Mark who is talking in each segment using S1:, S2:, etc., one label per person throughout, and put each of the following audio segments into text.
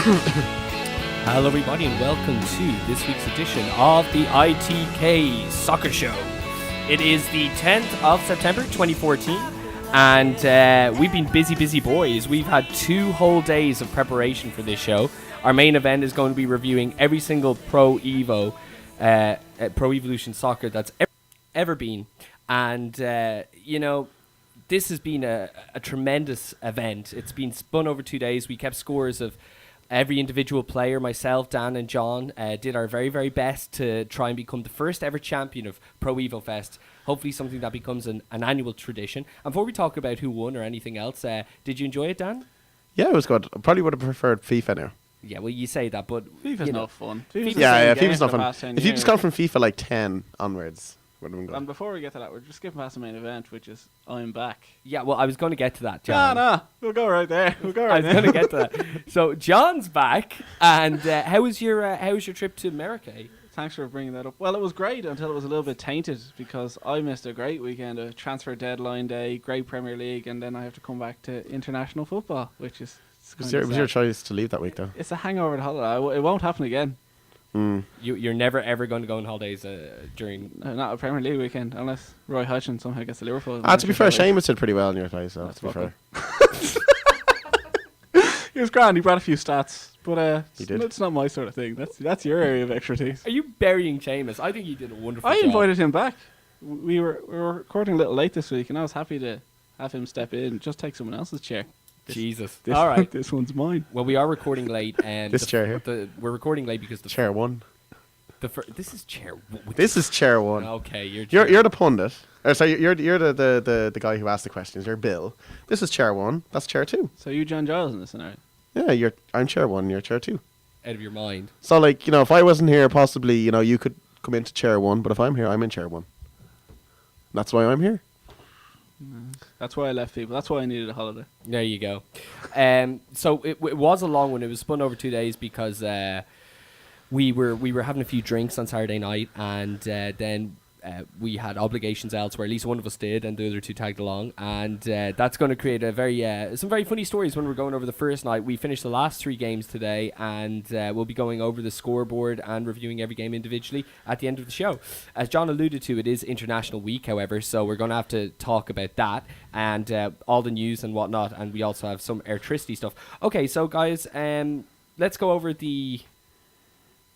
S1: Hello everybody and welcome to this week's edition of the ITK Soccer Show. It is the 10th of September 2014 and we've been busy boys. We've had 2 whole days of preparation for this show. Our main event is going to be reviewing every single Pro Evolution Soccer that's ever been. And, this has been a tremendous event. It's been spun over 2 days. We kept scores of every individual player. Myself, Dan and John did our very best to try and become the first ever champion of Pro Evo Fest. Hopefully something that becomes an annual tradition. And before we talk about who won or anything else, did you enjoy it, Dan?
S2: Yeah, it was good. I probably would have preferred FIFA now.
S1: Yeah, well, you say that, but
S3: FIFA's no fun.
S2: FIFA's not fun. If you just gone from FIFA like 10 onwards, would have been good.
S3: And before we get to that, we're just skipping past the main event, which is I'm back.
S1: Yeah, well, I was going to get to that, John.
S3: No, we'll go right there.
S1: I was going to get to that. So John's back, and how was your trip to America?
S3: Thanks for bringing that up. Well, it was great until it was a little bit tainted because I missed a great weekend, a transfer deadline day, great Premier League, and then I have to come back to international football, which is.
S2: It was your choice to leave that week, though.
S3: It's a hangover to holiday. It won't happen again.
S1: You're never ever going to go on holidays during
S3: not a Premier League weekend unless Roy Hodgson somehow gets to Liverpool.
S2: To be fair, Seamus did pretty well in your place, so to be fair.
S3: He was grand. He brought a few stats, but
S2: it's
S3: not my sort of thing. That's your area of expertise.
S1: Are you burying Seamus? I think he did a wonderful job.
S3: I invited him back. We were recording a little late this week, and I was happy to have him step in and just take someone else's chair.
S1: All right.
S3: This one's mine.
S1: Well, we are recording late, and
S2: this chair here.
S1: We're recording late because the
S2: chair one.
S1: This is chair.
S2: This is chair one.
S1: Okay,
S2: you're the pundit. Sorry, you're the guy who asked the questions. You're Bill. This is chair one. That's chair two.
S3: So you John Giles in this scenario?
S2: Yeah, I'm chair one. You're chair two.
S1: Out of your mind.
S2: So if I wasn't here, possibly you could come into chair one. But if I'm here, I'm in chair one. That's why I'm here.
S3: That's why I left people. That's why I needed a holiday.
S1: There you go. So it was a long one. It was spun over 2 days because we were having a few drinks on Saturday night, and then we had obligations elsewhere. At least one of us did, and the other 2 tagged along. And that's going to create some very funny stories when we're going over the first night. We finished the last 3 games today, and we'll be going over the scoreboard and reviewing every game individually at the end of the show. As John alluded to, it is International Week, however, so we're going to have to talk about that and all the news and whatnot, and we also have some electricity stuff. Okay, so guys, let's go over the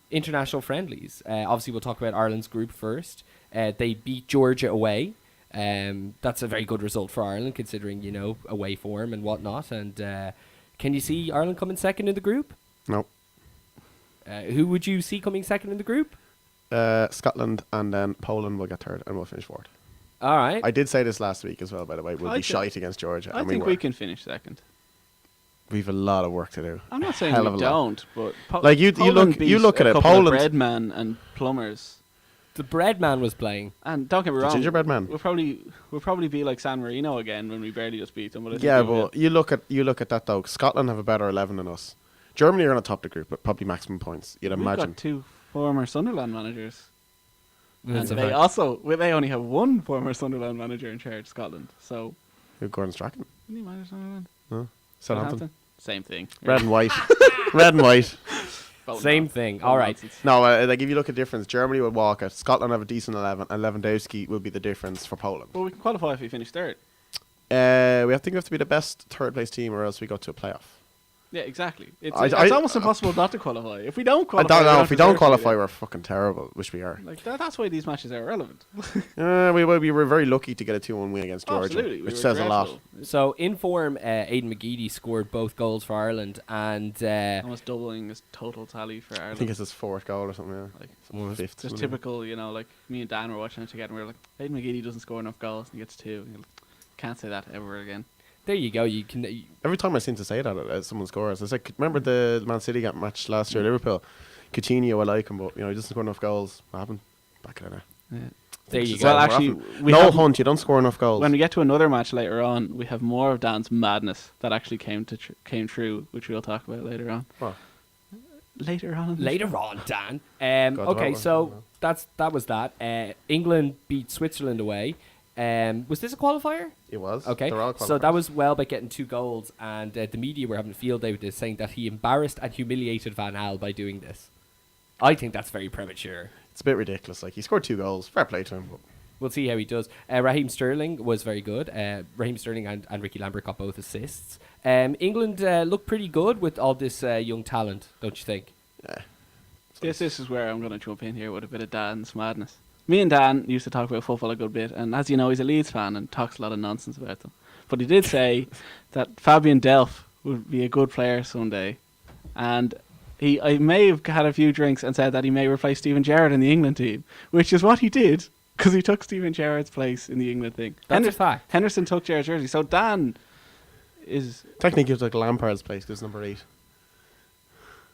S1: international friendlies. Obviously, we'll talk about Ireland's group first. They beat Georgia away. That's a very good result for Ireland, considering, away form and whatnot. And can you see Ireland coming second in the group?
S2: No.
S1: Who would you see coming second in the group?
S2: Scotland, and then Poland will get third, and we'll finish fourth.
S1: All right.
S2: I did say this last week as well, by the way. We'll be shite against Georgia.
S3: I think we can finish second.
S2: We've a lot of work to do.
S3: I'm not saying we don't, but
S2: you look at it. Poland,
S3: bread man and plumbers.
S1: The bread man was playing,
S3: and don't get me wrong.
S2: The gingerbread man.
S3: We'll probably be like San Marino again when we barely just beat them. But
S2: you look at that though. Scotland have a better 11 than us. Germany are going to top the group, but probably maximum points. You'd imagine.
S3: We've got 2 former Sunderland managers.
S1: And
S3: they only have 1 former Sunderland manager in charge, Scotland. So,
S2: Gordon Strachan?
S3: Didn't he manage Sunderland?
S2: No, Southampton.
S3: Same thing.
S2: Red and white. Red and white.
S1: Same thing. All right.
S2: No, if you look at difference, Germany would walk it. Scotland have a decent 11, and Lewandowski will be the difference for Poland.
S3: Well, we can qualify if we finish third.
S2: We have to be the best third place team, or else we go to a playoff.
S3: Yeah, exactly. It's almost impossible not to qualify. If we don't qualify,
S2: I don't know. If we don't qualify, we're fucking terrible, which we are.
S3: That's why these matches are irrelevant.
S2: We were very lucky to get a 2-1 win against Georgia, which says a lot.
S1: So, in form, Aidan McGeady scored both goals for Ireland, and
S3: almost doubling his total tally for Ireland.
S2: I think it's his 4th goal or something.
S3: Yeah.
S2: Fifth.
S3: Just typical, like me and Dan were watching it together, and we were like, Aidan McGeady doesn't score enough goals, and he gets 2. Can't say that ever again.
S1: There you go. You can.
S2: Every time I seem to say that, someone scores. It's like, remember the Man City match last year, Liverpool. Coutinho, I like him, but he doesn't score enough goals. What happened? Back in the net.
S3: Yeah.
S1: There you go.
S3: Well, actually,
S2: Hunt. You don't score enough goals.
S3: When we get to another match later on, we have more of Dan's madness that actually came true, which we'll talk about later on.
S2: What?
S3: Later on,
S1: Dan. Okay, so that was that. England beat Switzerland away. Was this a qualifier?
S2: It was.
S1: Okay,
S2: They're all
S1: so that
S2: qualifiers.
S1: was Welbeck getting 2 goals, and the media were having a field day with this, saying that he embarrassed and humiliated Van Gaal by doing this. I think that's very premature.
S2: It's a bit ridiculous. Like, he scored 2 goals. Fair play to him. But
S1: We'll see how he does. Raheem Sterling was very good. Raheem Sterling and Ricky Lambert got both assists. England looked pretty good with all this young talent, don't you think?
S2: yeah.
S3: This is where I'm going to jump in here with a bit of Dan's madness. Me and Dan used to talk about football a good bit, and as you know, he's a Leeds fan and talks a lot of nonsense about them. But he did say that Fabian Delph would be a good player someday, and I may have had a few drinks and said that he may replace Steven Gerrard in the England team, which is what he did, because he took Steven Gerrard's place in the England thing.
S1: That's a fact.
S3: Henderson took Gerrard's jersey, so Dan is...
S2: Technically, it's like Lampard's place because number 8.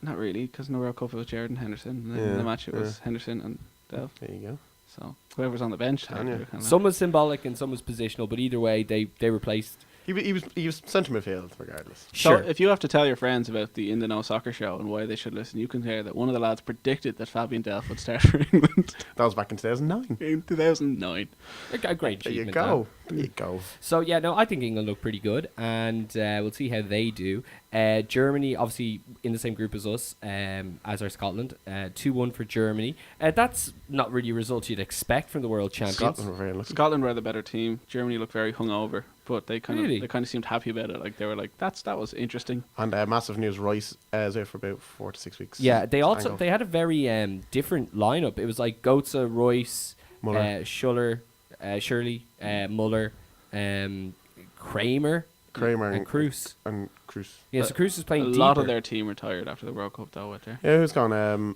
S3: Not really, because in the World Cup it was Gerrard and Henderson, and then in
S2: Yeah,
S3: the match it was
S2: yeah.
S3: Henderson and Delph.
S2: There you go.
S3: So whoever's on the bench.
S2: Tanya.
S1: Some was symbolic and some was positional, but either way, they replaced.
S2: He was centre midfield regardless.
S3: So
S1: Sure.
S3: if you have to tell your friends about the In the Know Soccer Show and why they should listen, you can hear that one of the lads predicted that Fabian Delph would start for England
S2: That was back in 2009.
S3: in 2009.
S1: A great
S2: There you
S1: achievement.
S2: go. There you go.
S1: So yeah, no, I think England look pretty good, and we'll see how they do. Germany, obviously in the same group as us, as are Scotland. 2-1 for Germany. That's not really a result you'd expect from the world champions.
S2: Scotland were very lucky.
S3: Scotland were the better team. Germany looked very hungover, but they kind
S1: Really?
S3: of seemed happy about it. Like they were like, that was interesting.
S2: And massive news, Rice is out for about 4 to 6 weeks.
S1: Yeah, they also
S2: Ankle.
S1: they had a very different lineup. It was like Goetze, Royce,
S2: Muller.
S1: Shirley, Muller, Kramer,
S2: Kramer
S1: and Kroos.
S2: and Cruz.
S1: Yeah, so Kroos is
S3: A
S1: playing
S3: lot of
S1: deeper.
S3: their team retired after the World Cup, though. Out there.
S2: Yeah, who's gone?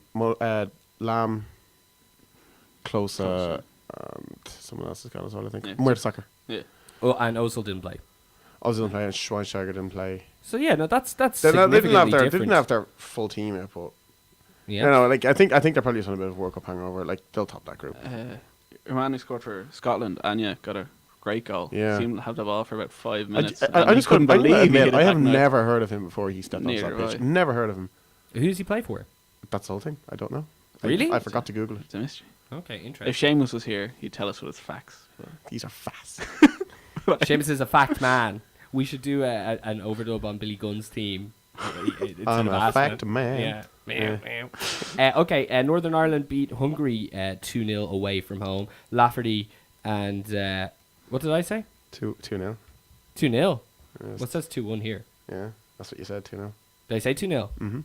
S2: Lamb, Closer, and someone else has gone as well, I think.
S3: Yeah.
S2: Mertesacker.
S3: Yeah.
S1: Oh, and Ozil didn't play.
S2: Ozil didn't play and Schweinsteiger didn't play.
S1: So yeah, no, that's
S2: They
S1: significantly
S2: they
S1: different.
S2: didn't have their full team yet, but
S1: Yeah.
S2: you know, like I think they're probably just on a bit of a World Cup hangover. Like they'll top that group.
S3: Your man who scored for Scotland, Anya, got a great goal.
S2: Yeah.
S3: Seemed to have the ball for about 5 minutes.
S2: I
S3: and he
S2: just couldn't
S3: believe he
S2: admit,
S3: hit it
S2: I have
S3: back net.
S2: never heard of him before he stepped onto
S3: Neither
S2: that
S3: have
S2: pitch.
S3: I.
S2: Never heard of him.
S1: Who does he play for?
S2: That's the whole thing. I don't know.
S1: Really?
S2: I forgot to Google it.
S3: It's a mystery.
S1: Okay,
S3: If
S1: interesting.
S3: Seamus was here, he'd tell us what his facts. But
S2: These are fast.
S1: Seamus is a fact man. We should do an overdub on Billy Gunn's team. Instead
S2: I'm
S1: of
S2: a
S1: asking
S2: fact
S1: him.
S2: man.
S1: Yeah. Okay, Northern Ireland beat Hungary 2-0 away from home. Lafferty and what did I say?
S2: 2-0.
S1: 2-0.
S2: Yes.
S1: What says 2-1 here?
S2: Yeah, that's what you said 2-0.
S1: Did I say 2-0?
S2: Mm-hmm.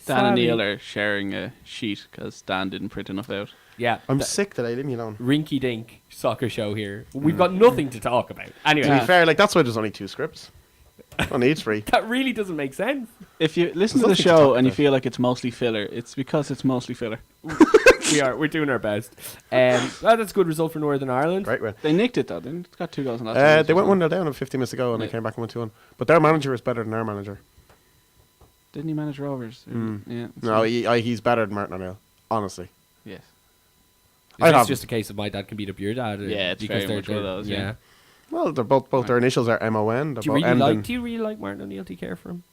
S3: Dan and Neil are sharing a sheet because Dan didn't print enough out.
S1: Yeah.
S2: I'm
S1: th-
S2: sick today, leave me alone.
S1: Rinky dink soccer show here. We've got nothing to talk about. Anyway,
S2: To be fair, like that's why there's only 2 scripts. Don't need 3.
S1: that really doesn't make sense.
S3: If you listen
S2: There's
S3: to the
S2: nothing to
S3: show
S2: talk
S3: and you
S2: about.
S3: feel like it's mostly filler, it's because it's mostly filler.
S1: We're doing our best. That's a good result for Northern Ireland.
S2: Great win.
S3: They nicked it though. They got 2 goals in that.
S2: They went 1-0 down 50 minutes ago and
S3: Yeah.
S2: they came back and went 2-1. But their manager is better than our manager.
S3: Didn't he manage Rovers? Yeah.
S2: No, he's better than Martin O'Neill. Honestly.
S3: Yes.
S1: It's
S2: have
S1: just a case of my dad can beat up your dad.
S3: Yeah, it's
S1: because
S3: very much one of those, yeah.
S2: Well, they're both their initials are MON. They're
S1: Do you
S2: both
S1: really
S2: Emden.
S1: like? Do you really like Martin O'Neill? Do you care for him?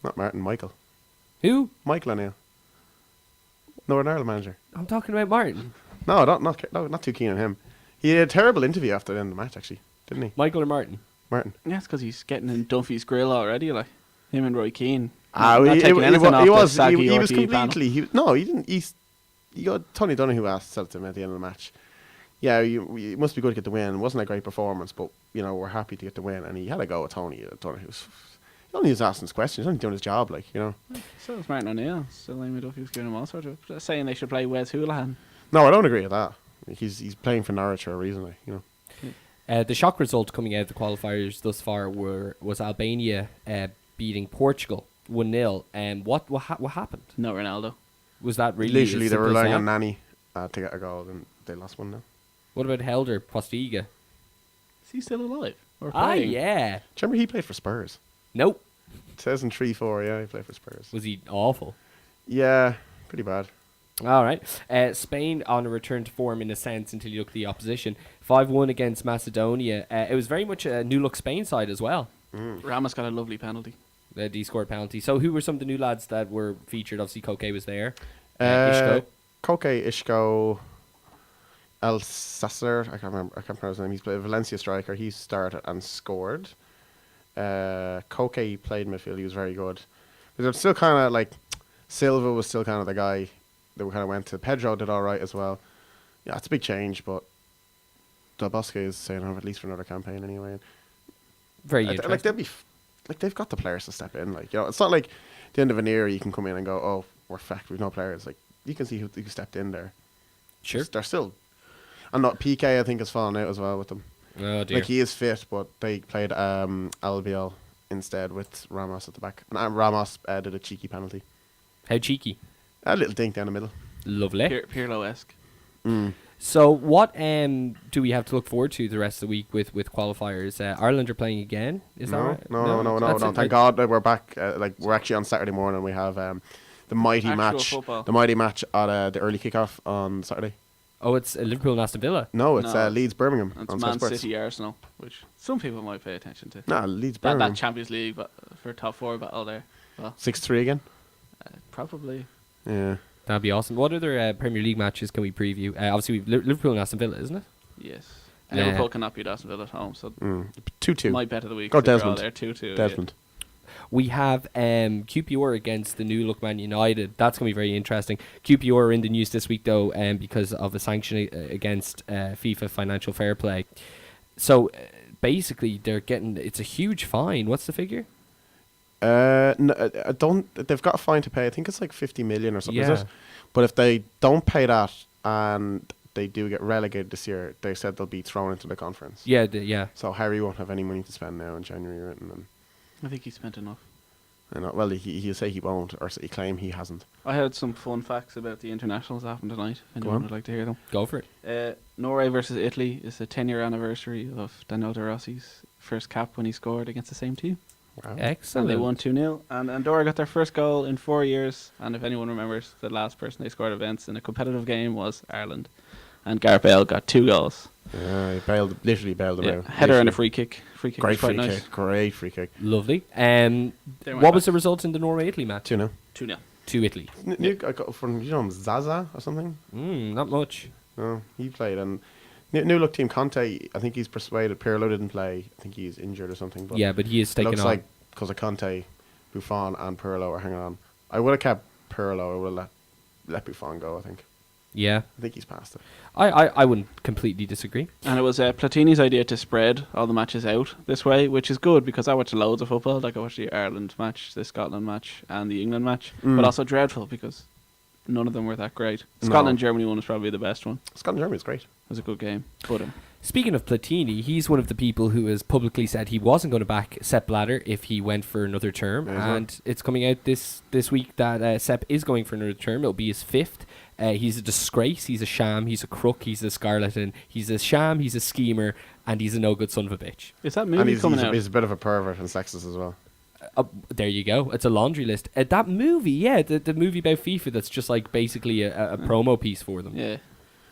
S2: Not Martin, Michael.
S1: Who?
S2: Michael O'Neill. Northern Ireland manager.
S1: I'm talking about Martin.
S2: No, not too keen on him. He had a terrible interview after the end of the match, actually, didn't he?
S1: Michael or Martin?
S2: Martin.
S3: Yeah, it's because he's getting in Duffy's grill already. Like him and Roy Keane.
S2: Ah,
S3: Not
S2: he
S3: taking anything off the
S2: was
S3: saggy
S2: he was
S3: RTE panel.
S2: completely. He didn't. He got Tony Donoghue asked said to him at the end of the match. Yeah, it must be good to get the win. It wasn't a great performance, but we're happy to get the win. And he had a go at Tony. Donoghue was. He only was asking us questions. He's only doing his job,
S3: So is Martin O'Neill. Still Amy Duffy was giving him all sorts of saying they should play Wes Houlihan.
S2: No, I don't agree with that. He's playing for Norwich for a reason,
S1: The shock result coming out of the qualifiers thus far was Albania beating Portugal 1-0. What happened?
S3: No Ronaldo.
S1: Was that really
S2: Literally,
S1: as
S2: they were
S1: simple as
S2: relying
S1: that?
S2: on Nani to get a goal, and they lost 1-0.
S1: What about Helder Postiga?
S3: Is he still alive? Or
S1: Ah,
S3: playing?
S1: yeah.
S2: Do you remember he played for Spurs?
S1: Nope.
S2: It says in 3-4, yeah, he played for Spurs.
S1: Was he awful?
S2: Yeah, pretty bad.
S1: All right. Spain on a return to form in a sense until you look at the opposition. 5-1 against Macedonia. It was very much a new look Spain side as well.
S3: Ramos got a lovely penalty.
S1: He scored penalty. So who were some of the new lads that were featured? Obviously, Koke was there. Ishko.
S2: Koke, Ishko, Alcacer, I can't pronounce his name. He's a Valencia striker. He started and scored. Koke played midfield. He was very good. But they're still kind of like Silva was still kind of the guy that we kind of went to. Pedro did all right as well. Yeah, it's a big change, but Del Bosque is saying at least for another campaign anyway.
S1: Very
S2: Like
S1: interesting.
S2: they'll be, like they've got the players to step in. Like it's not like the end of an era you can come in and go, oh, we're fact, we've no players. Like you can see who stepped in there.
S1: Sure.
S2: They're still, and not PK I think has fallen out as well with them.
S1: Oh dear.
S2: Like he is fit, but they played Albiol instead with Ramos at the back, and Ramos did a cheeky penalty,
S1: How cheeky.
S2: a little dink down the middle.
S1: Lovely.
S3: Pirlo-esque.
S1: So what do we have to look forward to the rest of the week with qualifiers? Ireland are playing again. Is that right?
S2: No.
S1: That's it.
S2: Thank God that we're back. Like we're actually on Saturday morning. We have the mighty
S3: Actual
S2: match,
S3: football.
S2: the mighty match at the early kickoff on Saturday.
S1: Oh, it's Liverpool and Aston Villa.
S2: No, it's
S3: No.
S2: Leeds Birmingham
S3: It's
S2: on Sky
S3: Man
S2: Sports.
S3: City Arsenal, which some people might pay attention to.
S2: No, Leeds
S3: That
S2: Birmingham.
S3: Champions League for top 4 battle there. Well,
S2: 6-3 again.
S3: probably.
S2: Yeah.
S1: That'd be awesome. What other Premier League matches can we preview? Obviously, we've Liverpool and Aston Villa, isn't it?
S3: Yes.
S1: Uh,
S3: Liverpool cannot beat Aston Villa at home, so
S2: 2-2.
S3: my bet of the week.
S2: Go
S3: is a draw
S2: Desmond.
S3: there, 2-2.
S2: Desmond.
S1: We have QPR against the new look Man United. That's going to be very interesting. QPR are in the news this week, though, because of a sanction against FIFA financial fair play. So basically, it's a huge fine. What's the figure?
S2: No, I don't. They've got a fine to pay. I think it's like 50 million or something.
S1: Yeah.
S2: Is it? But if they don't pay that and they do get relegated this year, they said they'll be thrown into the conference.
S1: Yeah, yeah.
S2: So Harry won't have any money to spend now in January, and then,
S3: I think he spent enough.
S2: well, he'll say he won't, or he claim he hasn't.
S3: I had some fun facts about the internationals that happened tonight. If anyone
S2: on.
S3: would like to hear them.
S1: Go for it.
S3: Norway versus Italy is the 10-year anniversary of Daniele De Rossi's first cap when he scored against the same team.
S2: Wow.
S1: Excellent.
S3: And they won 2-0. And Andorra got their first goal in 4 years. And if anyone remembers, the last person they scored against in a competitive game was Ireland. And Gareth Bale got 2 goals.
S2: Yeah, he literally bailed them out.
S3: Header and a
S2: Literally.
S3: free kick. Free kick
S2: Great
S3: was quite
S2: free
S3: nice.
S2: kick. Great free kick.
S1: Lovely.
S3: They went
S1: What was
S3: back.
S1: the result in the Norway-Italy match?
S2: 2-0.
S3: 2-0.
S1: To Italy.
S2: I got from Zaza or something.
S1: Not much.
S2: No, he played, and new look team Conte. I think he's persuaded Pirlo didn't play. I think he's injured or something. But
S1: Yeah, but he is
S2: it
S1: taking
S2: looks
S1: on.
S2: like because of Conte, Buffon and Pirlo are hanging on. I would have kept Pirlo. I would have let Buffon go. I think.
S1: Yeah.
S2: I think he's past it.
S1: I wouldn't completely disagree.
S3: And it was Platini's idea to spread all the matches out this way, which is good because I watched loads of football. Like I watched the Ireland match, the Scotland match, and the England match. But also dreadful because none of them were that great.
S2: No.
S3: Scotland-Germany one was probably the best one.
S2: Scotland Germany is great.
S3: It was a good game. But
S1: Speaking of Platini, he's one of the people who has publicly said he wasn't going to back Sepp Blatter if he went for another term.
S2: Yeah, he's not.
S1: And it's coming out this week that Sepp is going for another term. It'll be his 5th. He's a disgrace. He's a sham. He's a crook. He's a scarlatan. He's a sham. He's a schemer. And he's a no good son of a bitch.
S3: is that
S2: And
S3: movie
S2: he's,
S3: coming
S2: he's,
S3: out?
S2: he's a bit of a pervert and sexist as well.
S1: There you go. It's a laundry list. That movie, yeah, the movie about FIFA that's just like basically a promo piece for them.
S3: Yeah.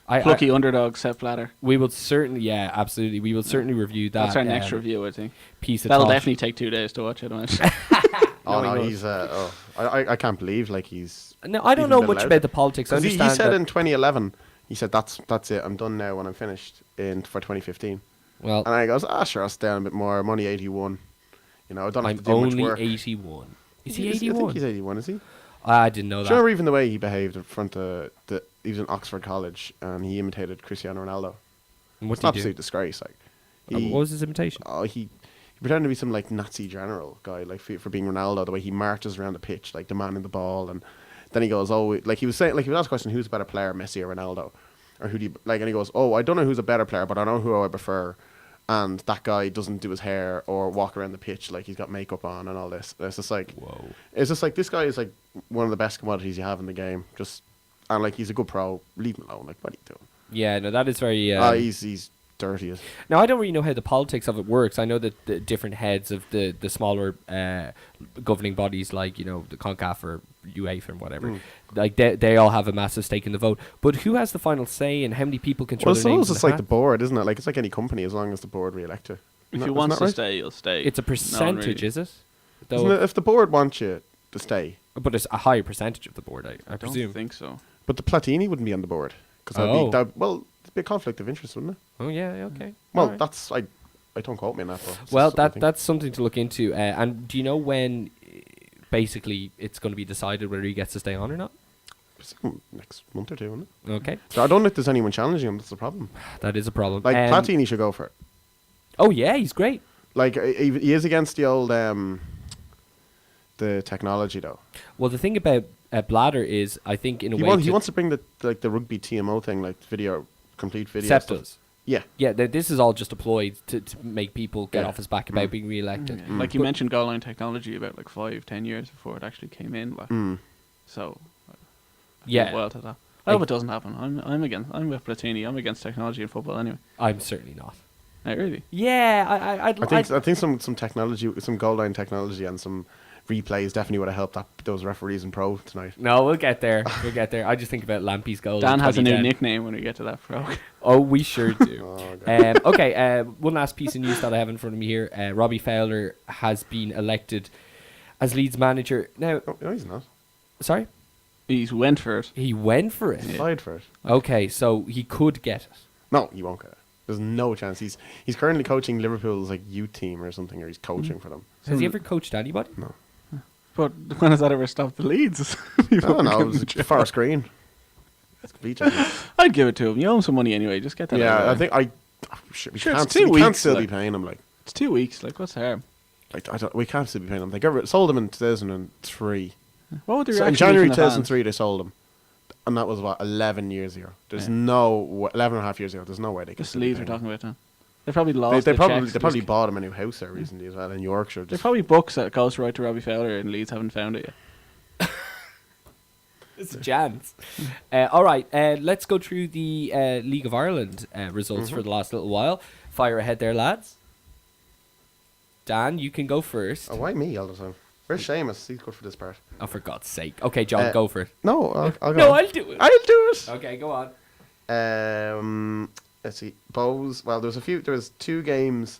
S1: I-
S3: Plucky underdog, Sepp Blatter.
S1: We will certainly, yeah, absolutely. We will certainly review that.
S3: That's our next review, I think.
S1: Piece of
S3: That'll
S1: tosh.
S3: definitely take 2 days to watch it.
S2: Oh
S1: No,
S2: no,
S1: he
S2: he's I can't believe like he's.
S1: No, I don't
S2: even
S1: know
S2: been
S1: much
S2: allowed
S1: about
S2: to.
S1: the politics. I
S2: 'Cause he
S1: understand
S2: said
S1: that-
S2: in 2011, he said that's it. I'm done now when I'm finished for 2015.
S1: well,
S2: And I goes, sure, I'll stay on a bit more. I'm only 81. You know, I don't have
S1: I'm
S2: to do much
S1: only
S2: work.
S1: 81. Is he
S2: I
S1: 81?
S2: think he's 81, is he?
S1: I didn't know
S2: Do you remember
S1: that.
S2: even the way he behaved in front of he was in Oxford College and he imitated Cristiano Ronaldo?
S1: And what
S2: It's
S1: did
S2: an
S1: he do?
S2: absolute disgrace. Like,
S1: What was his imitation?
S2: he pretended to be some like Nazi general guy, like for being Ronaldo. The way he marches around the pitch, like demanding the ball, and then he goes, like he was saying, like he was asked a question, who's a better player, Messi or Ronaldo, or who do you like? And he goes, I don't know who's a better player, but I know who I prefer. And that guy doesn't do his hair or walk around the pitch like he's got makeup on and all this. And it's just like,
S1: Whoa.
S2: it's just like this guy is like one of the best commodities you have in the game. And like he's a good pro. Leave him alone. Like what are you doing?
S1: Yeah, no, that is very.
S2: He's dirty.
S1: Now, I don't really know how the politics of it works. I know that the different heads of the smaller governing bodies, like, you know, the CONCACAF or UEFA and whatever, like they all have a massive stake in the vote. But who has the final say and how many people can throw
S2: Well,
S1: their names
S2: suppose
S1: in
S2: it's
S1: the
S2: like
S1: hat?
S2: the board, isn't it? Like it's like any company, as long as the board re-elect you.
S3: If
S2: Isn't
S3: you
S2: that-
S3: want
S2: isn't
S3: to
S2: that right?
S3: stay, you'll stay.
S1: It's a
S3: No one
S1: percentage,
S3: really-
S1: is it?
S2: Isn't
S1: Though,
S2: it? If the board wants you to stay,
S3: Oh,
S1: but it's a higher percentage of the board, I
S3: I don't
S1: presume.
S3: think so.
S2: but the Platini wouldn't be on the board because
S1: Oh.
S2: well, It'd be a conflict of interest, wouldn't it?
S1: Oh yeah, okay.
S2: Well,
S1: Alright.
S2: that's I don't quote me on that. But it's
S1: Well,
S2: just something I think.
S1: that's something to look into. And do you know when, basically, it's going to be decided whether he gets to stay on or not?
S2: It's next month or two, isn't it?
S1: Okay,
S2: So I don't think there's anyone challenging him. That's the problem.
S1: that is a problem.
S2: Like Platini should go for it.
S1: Oh yeah, he's great.
S2: Like he is against the old the technology though.
S1: Well, the thing about Bladder is, I think in a
S2: He
S1: way,
S2: wants, he wants to bring the rugby TMO thing, like complete video.
S1: Sep
S2: stuff.
S1: does.
S2: Yeah.
S1: Yeah, this is all just a ploy to make people get
S2: Yeah.
S1: off his back about being re-elected.
S3: Like you
S1: But-
S3: mentioned goal line technology about like 5-10 years before it actually came in. Like, so I feel
S1: Yeah.
S3: well to that. I hope it doesn't happen. I'm with Platini. I'm against technology in football anyway.
S1: I'm certainly not.
S3: Really?
S1: Yeah,
S2: I think some technology, some goal line technology, and some replays definitely would have helped those referees in pro tonight.
S1: No, we'll get there. We'll get there. I just think about Lampy's goal.
S3: Dan
S1: in
S3: has a new
S1: 2010.
S3: nickname when we get to that pro.
S1: Oh, we sure do.
S2: Oh, God.
S1: Okay, one last piece of news that I have in front of me here. Robbie Fowler has been elected as Leeds manager. Now,
S2: No, he's not.
S1: sorry?
S3: He's went for it.
S1: He went for it.
S2: He applied for it.
S1: Okay, so he could get it.
S2: No, he won't get it. There's no chance. He's currently coaching Liverpool's like youth team or something, or he's coaching for them.
S1: Has he ever coached anybody?
S2: No.
S3: But when has that ever stopped the Leeds?
S2: I don't know. It was Forest Green. It's complete chance.
S3: I'd give it to him. You owe him some money anyway. Just get that. out
S2: Yeah,
S3: of
S2: I
S3: there.
S2: think we
S3: Sure,
S2: can't.
S3: it's 2
S2: We can't
S3: weeks,
S2: still be
S3: like-
S2: paying him. Like
S3: It's 2 weeks. Like, what's the harm?
S2: we can't still be paying him. They sold him in 2003.
S3: What would the
S2: So in
S3: reaction be
S2: January
S3: from the fans?
S2: 2003, they sold him, and that was what 11 years ago. There's
S3: Yeah.
S2: 11 and a half years ago. There's no way they could.
S3: Just
S2: still be
S3: Leeds are
S2: paying him.
S3: talking about now. They probably lost.
S2: They
S3: the
S2: probably
S3: checks
S2: they probably
S3: just-
S2: bought him a new house there recently as well in Yorkshire.
S3: There's
S2: Just,
S3: probably books that goes right to Robbie Fowler and Leeds haven't found it yet.
S1: It's a chance. All right, let's go through the League of Ireland results for the last little while. Fire ahead there, lads. Dan, you can go first.
S2: oh, why me all the time? Where's Seamus? He's good for this part.
S1: Oh, for God's sake. Okay, John, go for it.
S2: No, I'll go.
S1: No, I'll do it.
S2: I'll do it.
S1: Okay, go on.
S2: Let's see. Bows. Well, there was 2 games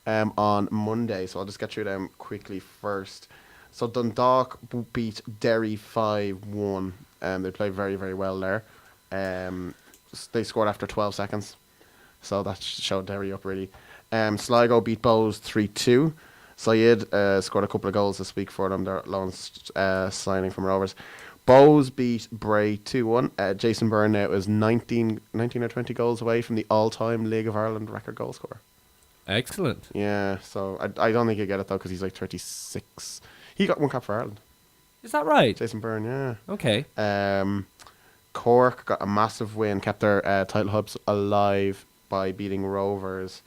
S2: on Monday, so I'll just get through them quickly first. So Dundalk beat Derry 5-1. They played very, very well there. They scored after 12 seconds, so that showed Derry up really. Sligo beat Bows 3-2. Syed scored a couple of goals this week for them. Their loan signing from Rovers. Bows beat Bray 2-1. Jason Byrne now is 19 or 20 goals away from the all-time League of Ireland record goal scorer.
S1: Excellent.
S2: Yeah, so I don't think he'll get it though because he's like 36. He got 1 cap for Ireland.
S1: Is that right?
S2: Jason Byrne, yeah.
S1: Okay.
S2: Cork got a massive win, kept their title hopes alive by beating Rovers.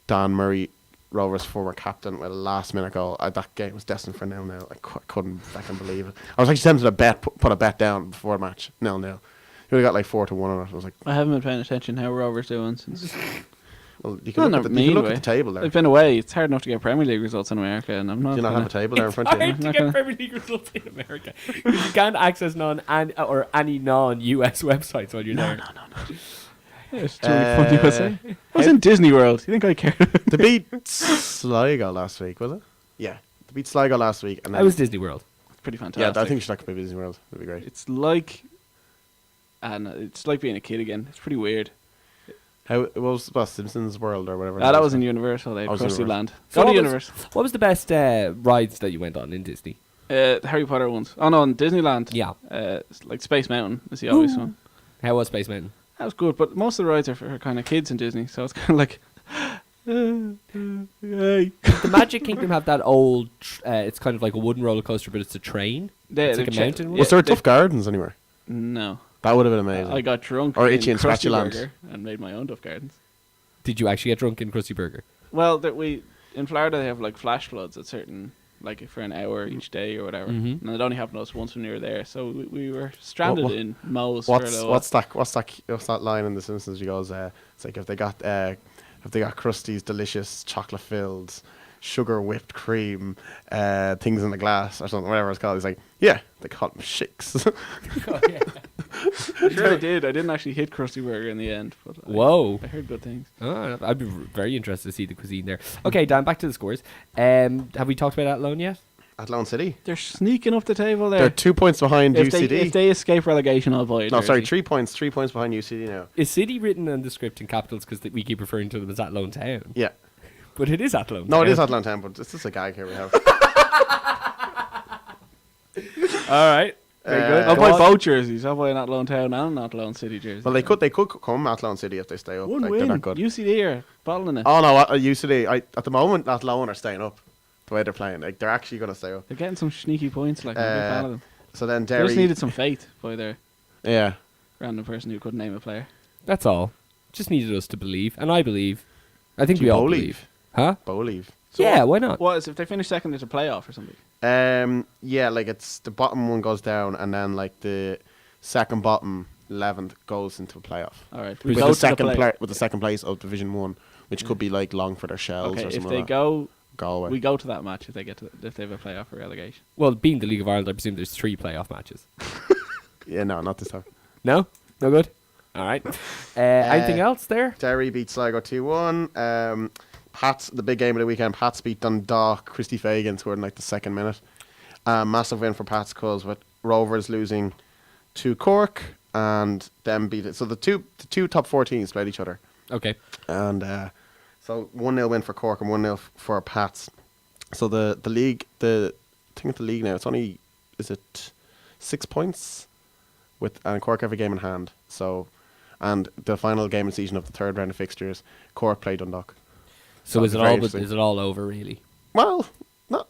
S2: Dan Murray, Rovers' former captain, with a last-minute goal. That game was destined for 0-0. I couldn't fucking believe it. I was actually tempted to put a bet down before the match. 0-0. He would have got like 4-1 on it. I was like,
S3: I haven't been paying attention how Rovers doing since.
S2: well, you
S3: No,
S2: can
S3: not
S2: look,
S3: me,
S2: at
S3: way.
S2: the table there.
S3: They've been away. It's hard enough to get Premier League results in America, and I'm not.
S2: Do you not have a table there in front of you?
S1: Hard to
S3: Not
S1: get
S3: gonna-
S1: Premier League results in America. 'Cause you can't access any non-US websites while you're there.
S3: It's too funny to say. I was
S2: how-
S3: in Disney World. You think I care?
S2: They beat Sligo last week, was it? Yeah. They beat Sligo last week. And
S1: That
S2: then,
S1: was Disney World.
S3: It's pretty
S2: yeah,
S3: fantastic.
S2: I think you should talk about Disney World. That'd be great.
S3: It's like, and it's like being a kid again. It's pretty weird.
S2: What was Simpsons World or whatever?
S3: That was in Universal. They
S2: I was
S3: Krusty
S2: Universal.
S3: Land.
S1: So
S3: Go to
S1: what was-
S3: Universal.
S1: What was the best rides that you went on in Disney?
S3: The Harry Potter ones. Oh no, in Disneyland.
S1: Yeah.
S3: It's like Space Mountain is the obvious one.
S1: How was Space Mountain?
S3: That was good, but most of the rides are for kind of kids in Disney, so it's kind of like. Hey.
S1: The Magic Kingdom have that old. It's kind of like a wooden roller coaster, but it's a train. It's like a mountain one?
S2: Was there Tough Gardens anywhere?
S3: No.
S2: That would have been amazing.
S3: I got drunk
S2: Or
S3: in
S2: Itchy and Scratchy
S3: Krusty
S2: Land.
S3: Burger and made my own Duff Gardens.
S1: Did you actually get drunk in Krusty Burger?
S3: Well, in Florida they have like flash floods at certain, like for an hour each day or whatever,
S1: Mhm.
S3: and it only happened to us once when we were there. So we were stranded
S2: What-
S3: in Moe's for a little while.
S2: What's that line in The Simpsons? He goes, it's like if they got Krusty's delicious chocolate filled, sugar whipped cream, things in the glass or something, whatever it's called. He's like, yeah, they call them shakes.
S3: I'm sure I did. I didn't actually hit Krusty Burger in the end, but
S1: Whoa.
S3: I heard good things.
S1: Oh, I'd be very interested to see the cuisine there. Okay, Dan, back to the scores. Have we talked about Athlone yet?
S2: Athlone City.
S3: They're sneaking up the table there.
S2: They're 2 points behind
S3: if
S2: UCD.
S3: They, if they escape relegation, I'll buy it.
S2: No, sorry, 3 points. 3 points behind UCD now.
S1: Is City written on the script in capitals because we keep referring to them as Athlone Town?
S2: Yeah.
S1: But it is Athlone
S2: No,
S1: Town.
S2: it is Athlone Town, but it's just a gag here we have.
S1: All right. Very good.
S3: I'll
S1: Go
S3: buy
S1: on.
S3: both jerseys. I'll buy an Athlone Town and an Athlone City jersey.
S2: Well, they could come Athlone City if they stay up.
S3: One
S2: Like,
S3: win.
S2: they're not good.
S3: UCD are battling it.
S2: Oh no, UCD. At the moment, Athlone are staying up. The way they're playing, like they're actually going to stay up.
S3: They're getting some sneaky points. Like I'm a big fan of them.
S2: So then
S3: They
S2: Derry.
S3: just needed some faith by their
S2: Yeah.
S3: random person who couldn't name a player.
S1: That's all. Just needed us to believe, and I believe. I think
S2: Do
S1: we all
S2: believe?
S1: believe. Huh?
S2: Believe.
S3: So
S1: Yeah, why not?
S3: What is if they finish second? It's a playoff or something.
S2: Yeah, like it's the bottom one goes down, and then like the second bottom 11th goes into a playoff.
S3: All right.
S1: We
S2: With
S1: go
S2: the
S1: to
S2: second with the second place of Division 1, which could be like Longford or Shells
S3: Okay.
S2: or
S3: If
S2: something
S3: they
S2: like that.
S3: go,
S2: Galway.
S3: we go to that match if they if they have a playoff or relegation.
S1: Well, being the League of Ireland, I presume there's 3 playoff matches.
S2: Yeah, no, not this time.
S1: No? No good? All right. Anything else there?
S2: Derry beat Sligo 2-1. Pats, the big game of the weekend, Pats beat Dundalk. Christy Fagan scored in like the second minute. Massive win for Pats cause with Rovers losing to Cork and them beat it. So the two top 4 teams played each other.
S1: Okay.
S2: And so 1-0 win for Cork and 1-0 for Pats. So the league, I think the league now, it's only, is it 6 points? And Cork have a game in hand. So, and the final game of the season of the third round of fixtures, Cork play Dundalk.
S1: So is
S2: that'll be very
S1: it
S2: interesting.
S1: is it all over really?
S2: Well, not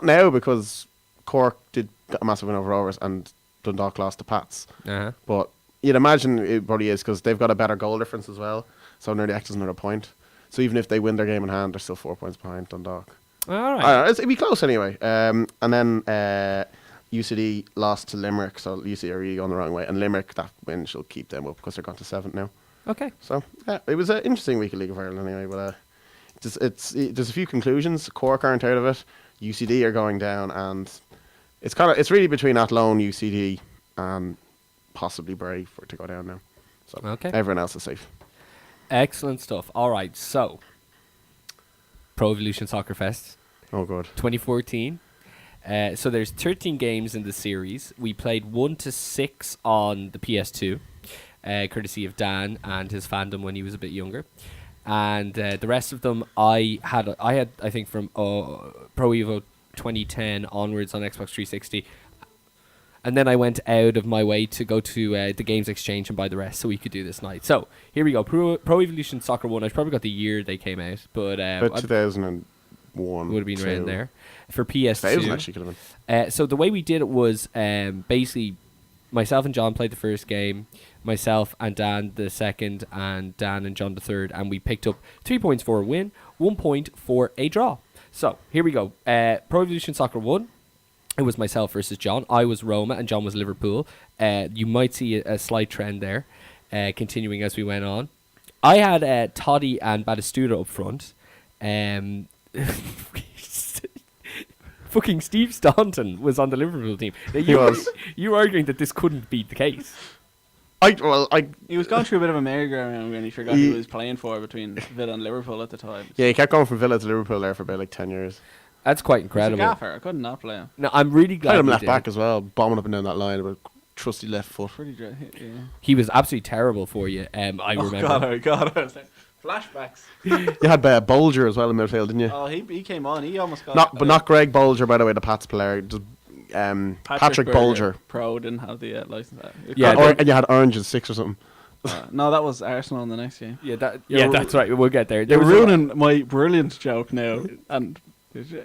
S2: now because Cork did get a massive win over Rovers and Dundalk lost to Pats.
S1: Uh-huh.
S2: But you'd imagine it probably is because they've got a better goal difference as well. So nearly acts as another point. So even if they win their game in hand, they're still 4 points behind Dundalk.
S1: All right.
S2: It'd be close anyway. And then UCD lost to Limerick, so UCD are really going the wrong way. And Limerick, that win shall keep them up because they're gone to 7th now.
S1: Okay.
S2: So yeah, it was an interesting week of League of Ireland anyway. But there's a few conclusions. Cork aren't out of it. UCD are going down, and it's really between Athlone, UCD, and possibly Bray for it to go down now. So
S1: Okay.
S2: everyone else is safe.
S1: Excellent stuff. All right. So, Pro Evolution Soccer Fest
S2: Oh god.
S1: 2014. So there's 13 games in the series. We played 1 to 6 on the PS2, courtesy of Dan and his fandom when he was a bit younger. And the rest of them I had I think from Pro Evo 2010 onwards on Xbox 360. And then I went out of my way to go to the Games Exchange and buy the rest so we could do this night. So here we go. Pro Evolution Soccer 1. I probably got the year they came out, but
S2: About 2001.
S1: would have been around
S2: 2.
S1: there. For
S2: 2000
S1: PS2.
S2: actually could have been.
S1: So the way we did it was basically myself and John played the first game, myself and Dan the second, and Dan and John the third, and we picked up 3 points for a win, 1 point for a draw. So here we go. Pro Evolution Soccer 1. It was myself versus John. I was Roma and John was Liverpool. You might see a slight trend there, continuing as we went on. I had Toddy and Batistuta up front. Fucking Steve Staunton was on the Liverpool team. Now,
S2: He was.
S1: You were arguing that this couldn't be the case.
S3: He was going through a bit of a merry-go-round when he forgot who he was playing for between Villa and Liverpool at the time.
S2: Yeah, he kept going from Villa to Liverpool there for about like 10 years.
S1: That's quite
S3: He's a
S1: incredible.
S3: gaffer. I could not play him.
S1: No, I'm really glad
S2: Played him
S1: we
S2: left
S1: did.
S2: back as well, bombing up and down that line with a trusty left foot.
S3: Pretty dry. Yeah.
S1: He was absolutely terrible for you. I remember.
S3: God. Flashbacks.
S2: You had Bolger as well in midfield, didn't you?
S3: Oh, he came on. He almost got.
S2: Not Greg Bolger, by the way, the Pats player. Just Patrick Bolger.
S3: Pro didn't have the license.
S1: Yeah,
S2: And you had Orange at 6 or something.
S3: No, that was Arsenal in the next game.
S1: Yeah, that's right. We'll get there.
S3: You're
S1: There was
S3: ruining my brilliant joke now. And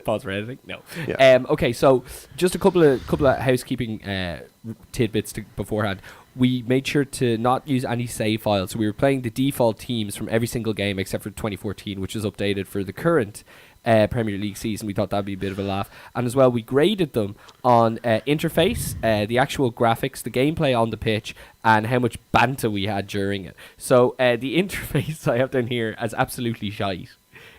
S1: pause for editing. No.
S2: Yeah.
S1: Okay, so just a couple of housekeeping tidbits beforehand. We made sure to not use any save files, so we were playing the default teams from every single game except for 2014, which is updated for the current Premier League season. We thought that'd be a bit of a laugh, and as well we graded them on interface, the actual graphics, the gameplay on the pitch, and how much banter we had during it. So the interface I have down here as absolutely shite.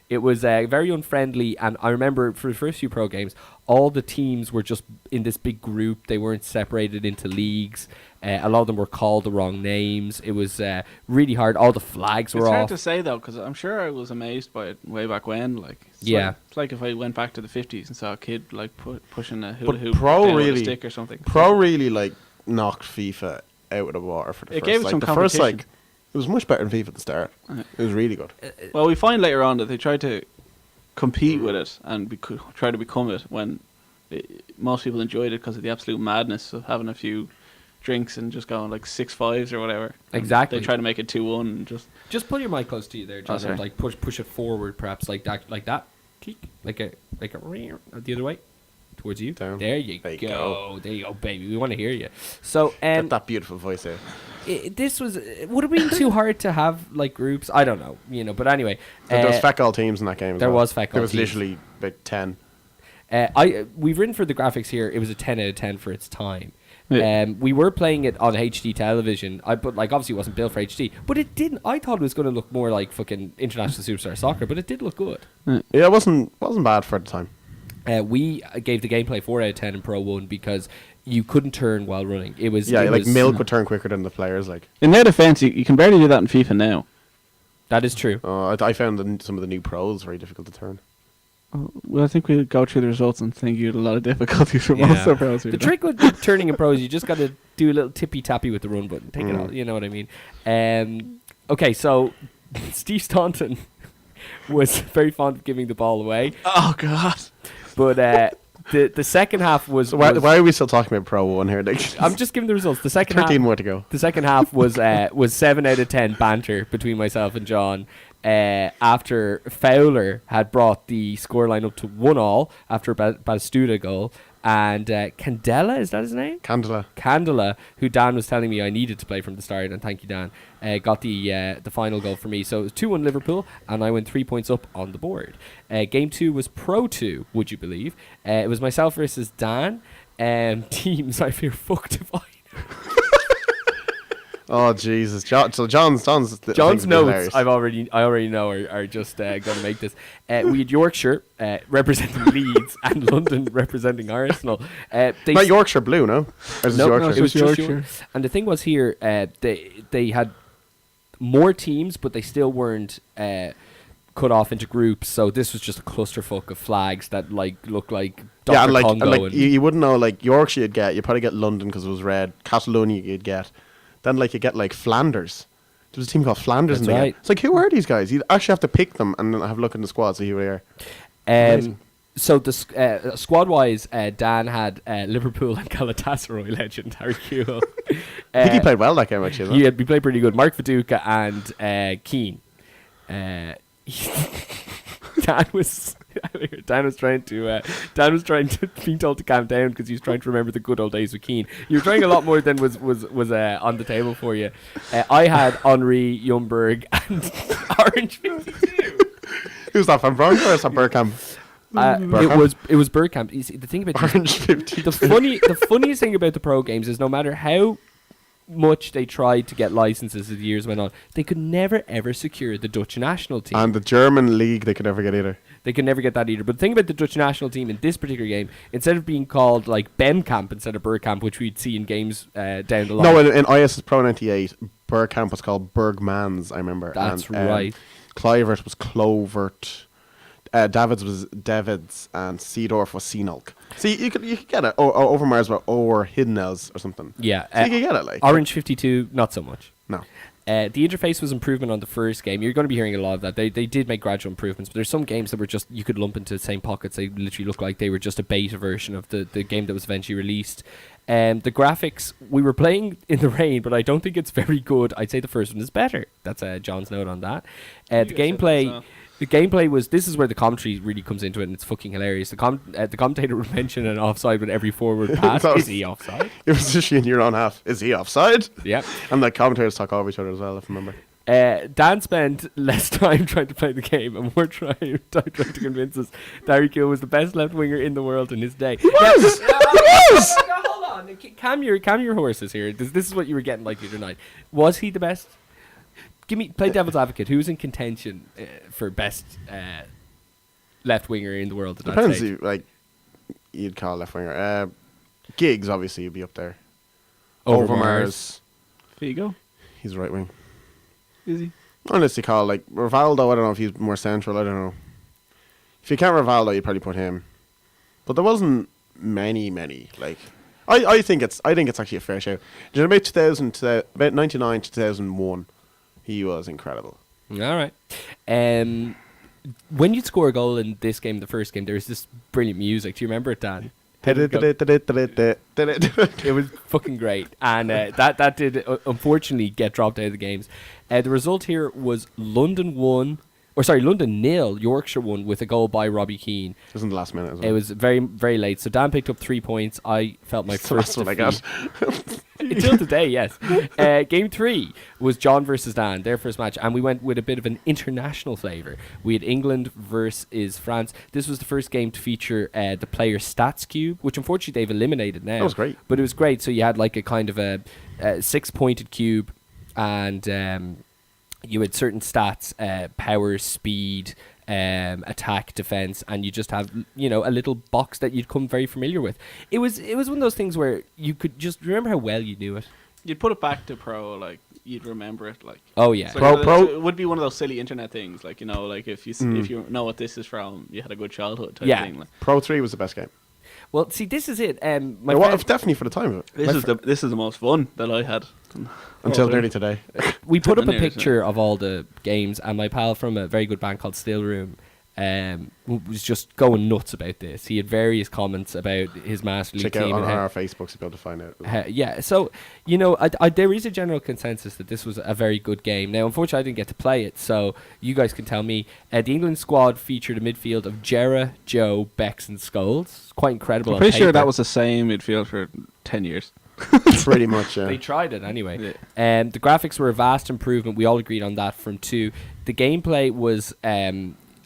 S1: It was very unfriendly, and I remember for the first few pro games, all the teams were just in this big group. They weren't separated into leagues. A lot of them were called the wrong names. It was really hard. All the flags were
S3: It's hard
S1: off.
S3: to say though, because I'm sure I was amazed by it way back when. Like, it's like if I went back to the 50s and saw a kid like pushing a hula
S2: But
S3: hoop
S2: Pro
S3: down with a
S2: really-
S3: stick or something.
S2: Pro really like knocked FIFA out of the water for the
S3: It
S2: first.
S3: gave it
S2: like,
S3: some
S2: the first
S3: competition.
S2: like it was much better than FIFA at the start. It was really good.
S3: Well, we find later on that they tried to compete with it and try to become it when most people enjoyed it because of the absolute madness of having a few drinks and just going like 6-5s or whatever. And
S1: Exactly.
S3: they try to make it 2-1 and just
S1: Pull your mic close to you there, John.
S3: sorry.
S1: And, like push it forward, perhaps like that. Click. Like a the other way. Towards you.
S2: Down.
S1: There you
S2: There you
S1: go.
S2: go.
S1: There you go, baby. We want to hear you. So,
S2: Get that beautiful voice out.
S1: this was would have been too hard to have like groups. I don't know, but anyway,
S2: There was feck all teams in that game. As
S1: there
S2: well.
S1: was feck all
S2: There was
S1: teams.
S2: literally about 10.
S1: we've written for the graphics here. It was a 10 out of 10 for its time.
S3: Yeah.
S1: We were playing it on HD television. But like obviously it wasn't built for HD. But it didn't. I thought it was going to look more like fucking International Superstar Soccer. But it did look good.
S2: Yeah, it wasn't bad for the time.
S1: We gave the gameplay 4 out of 10 in Pro 1 because you couldn't turn while running. It was
S2: Yeah,
S1: it
S2: like
S1: was-
S2: Milk would turn quicker than the players. Like,
S3: in their defense, you can barely do that in FIFA now.
S1: That is true.
S2: I found some of the new pros very difficult to turn.
S3: Well, I think we'll go through the results and think you had a lot of difficulties for
S1: Yeah.
S3: most of pros.
S1: The trick with turning in pros, you just got to do a little tippy tappy with the run button. Take it
S2: Mm.
S1: all. You know what I mean? Okay, so Steve Staunton was very fond of giving the ball away,
S3: Oh God!
S1: but the second half was.
S2: So why
S1: was-
S2: are we still talking about Pro 1 here? Like,
S1: I'm just giving the results. The second
S2: 13
S1: half.
S2: more to go.
S1: The second half was 7 out of 10 banter between myself and John. After Fowler had brought the scoreline up to 1-1 after a Batistuta goal, and Candela, is that his name? Candela, who Dan was telling me I needed to play from the start, and thank you, Dan, got the final goal for me. So it was 2-1 Liverpool, and I went 3 points up on the board. Game 2 was Pro 2, would you believe? It was myself versus Dan. Teams, I fear fucked if I.
S2: Oh Jesus! So John's
S1: John's notes I already know are just going to make this. We had Yorkshire representing Leeds and London representing Arsenal.
S2: Not Yorkshire Blue, no? Or is it
S1: No,
S2: Yorkshire?
S1: it was just
S3: Yorkshire.
S1: Yorkshire. And the thing was here, they had more teams, but they still weren't cut off into groups. So this was just a clusterfuck of flags that like looked like Dr.
S2: Yeah, and
S1: Congo.
S2: like you wouldn't know. Like Yorkshire, you'd probably get London because it was red. Catalonia, you'd get. Then like you get like Flanders. There was a team called Flanders
S1: That's
S2: in there.
S1: right.
S2: It's like, who are these guys? You actually have to pick them and then have a look in the squad, see who they are. Amazing.
S1: So the squad-wise, Dan had Liverpool and Galatasaray legend Harry Kewell.
S2: I think he played well that game actually. as well.
S1: He played pretty good. Mark Viduka and Keane. Dan was trying to be told to calm down because he was trying to remember the good old days with Keane. You were trying a lot more than was on the table for you. I had Henri, Ljungberg, and Orange 52.
S2: Who's that from Bronco or is that Burkham?
S1: It was Bergkamp. You see, the thing about
S2: Orange 50.
S1: the funniest thing about the pro games is no matter how much they tried to get licenses as the years went on, they could never ever secure the Dutch national team.
S2: And the German league they could never get either.
S1: They could never get that either. But the thing about the Dutch national team in this particular game, instead of being called like Bemkamp instead of Bergkamp, which we'd see in games down the line.
S2: No, in IS Pro 98, Burkamp was called Bergmans, I remember.
S1: That's
S2: and,
S1: right.
S2: Clivert was Clovert. Davids was Davids, and Seedorf was Seanulk. See, you could get it. Overmars were or Hiddenels or something.
S1: Yeah.
S2: So you could get it, like.
S1: Orange 52, not so much.
S2: No.
S1: The interface was improvement on the first game. You're going to be hearing a lot of that. They did make gradual improvements, but there's some games that were just, you could lump into the same pockets. They literally look like they were just a beta version of the game that was eventually released. The graphics, we were playing in the rain, but I don't think it's very good. I'd say the first one is better. That's John's note on that. The gameplay... The gameplay was, this is where the commentary really comes into it, and it's fucking hilarious. The commentator would mention an offside with every forward pass. Is he offside?
S2: It was just in your own half. Is he offside?
S1: Yeah.
S2: And the commentators talk over each other as well, if I remember.
S1: Dan spent less time trying to play the game and more trying to convince us that Harry Kewell was the best left winger in the world in his day.
S2: He was! He was!
S1: Hold on. Calm your horses here. This is what you were getting like the other night. Was he the best? Play devil's advocate. Who's in contention for best left winger in the world at that
S2: Depends
S1: stage.
S2: who, like you'd call left winger. Giggs obviously would be up there.
S1: Overmars.
S3: Figo,
S2: He's right wing.
S3: is he?
S2: Unless you call like Rivaldo, I don't know if he's more central. I don't know. If you count Rivaldo, you'd probably put him. But there wasn't many. Like I think it's actually a fair shout. About 2000 to about 99 to 2001, he was incredible.
S1: All right. When you'd score a goal in this game, the first game, there was this brilliant music. Do you remember it, Dan? It was fucking great, and that did unfortunately get dropped out of the games. The result here was London 0, Yorkshire 1 with a goal by Robbie Keane.
S2: It was in the last minute as well.
S1: It was very, very late. So Dan picked up 3 points. I felt my first
S2: That's what I got.
S1: Until today, yes. Game 3 was John versus Dan, their first match, and we went with a bit of an international flavour. We had England versus France. This was the first game to feature the player stats cube, which unfortunately they've eliminated now.
S2: That was great.
S1: But it was great. So you had like a kind of a 6-pointed cube, and you had certain stats, power, speed, attack, defense, and you just have a little box that you'd come very familiar with. It was one of those things where you could just remember how well you knew it.
S3: You'd put it back to pro, like you'd remember it, like.
S1: Oh yeah,
S3: So
S2: Pro-
S3: it would be one of those silly internet things, like like if you know what this is from, you had a good childhood type
S1: Yeah.
S3: thing. Like.
S2: Pro 3 was the best game.
S1: Well, see, this is it. My
S2: Well,
S1: friend-
S2: definitely for the time of it.
S3: This is the most fun that I had
S2: Until
S3: Oh,
S2: nearly today.
S1: we put up a
S3: Nearly,
S1: picture of all the games, and my pal from a very good band called Still Room was just going nuts about this. He had various comments about his Master League
S2: Check out
S1: team.
S2: on
S1: and how-
S2: our Facebooks to be able to find out.
S1: yeah, so there is a general consensus that this was a very good game. Now, unfortunately, I didn't get to play it, so you guys can tell me. The England squad featured a midfield of Gera, Joe, Bex, and Scholes. Quite incredible.
S3: I'm
S1: on
S3: pretty sure
S1: paper.
S3: that was the same midfield for 10 years.
S2: Pretty much, yeah.
S1: They tried it anyway. The graphics were a vast improvement. We all agreed on that from 2. The gameplay was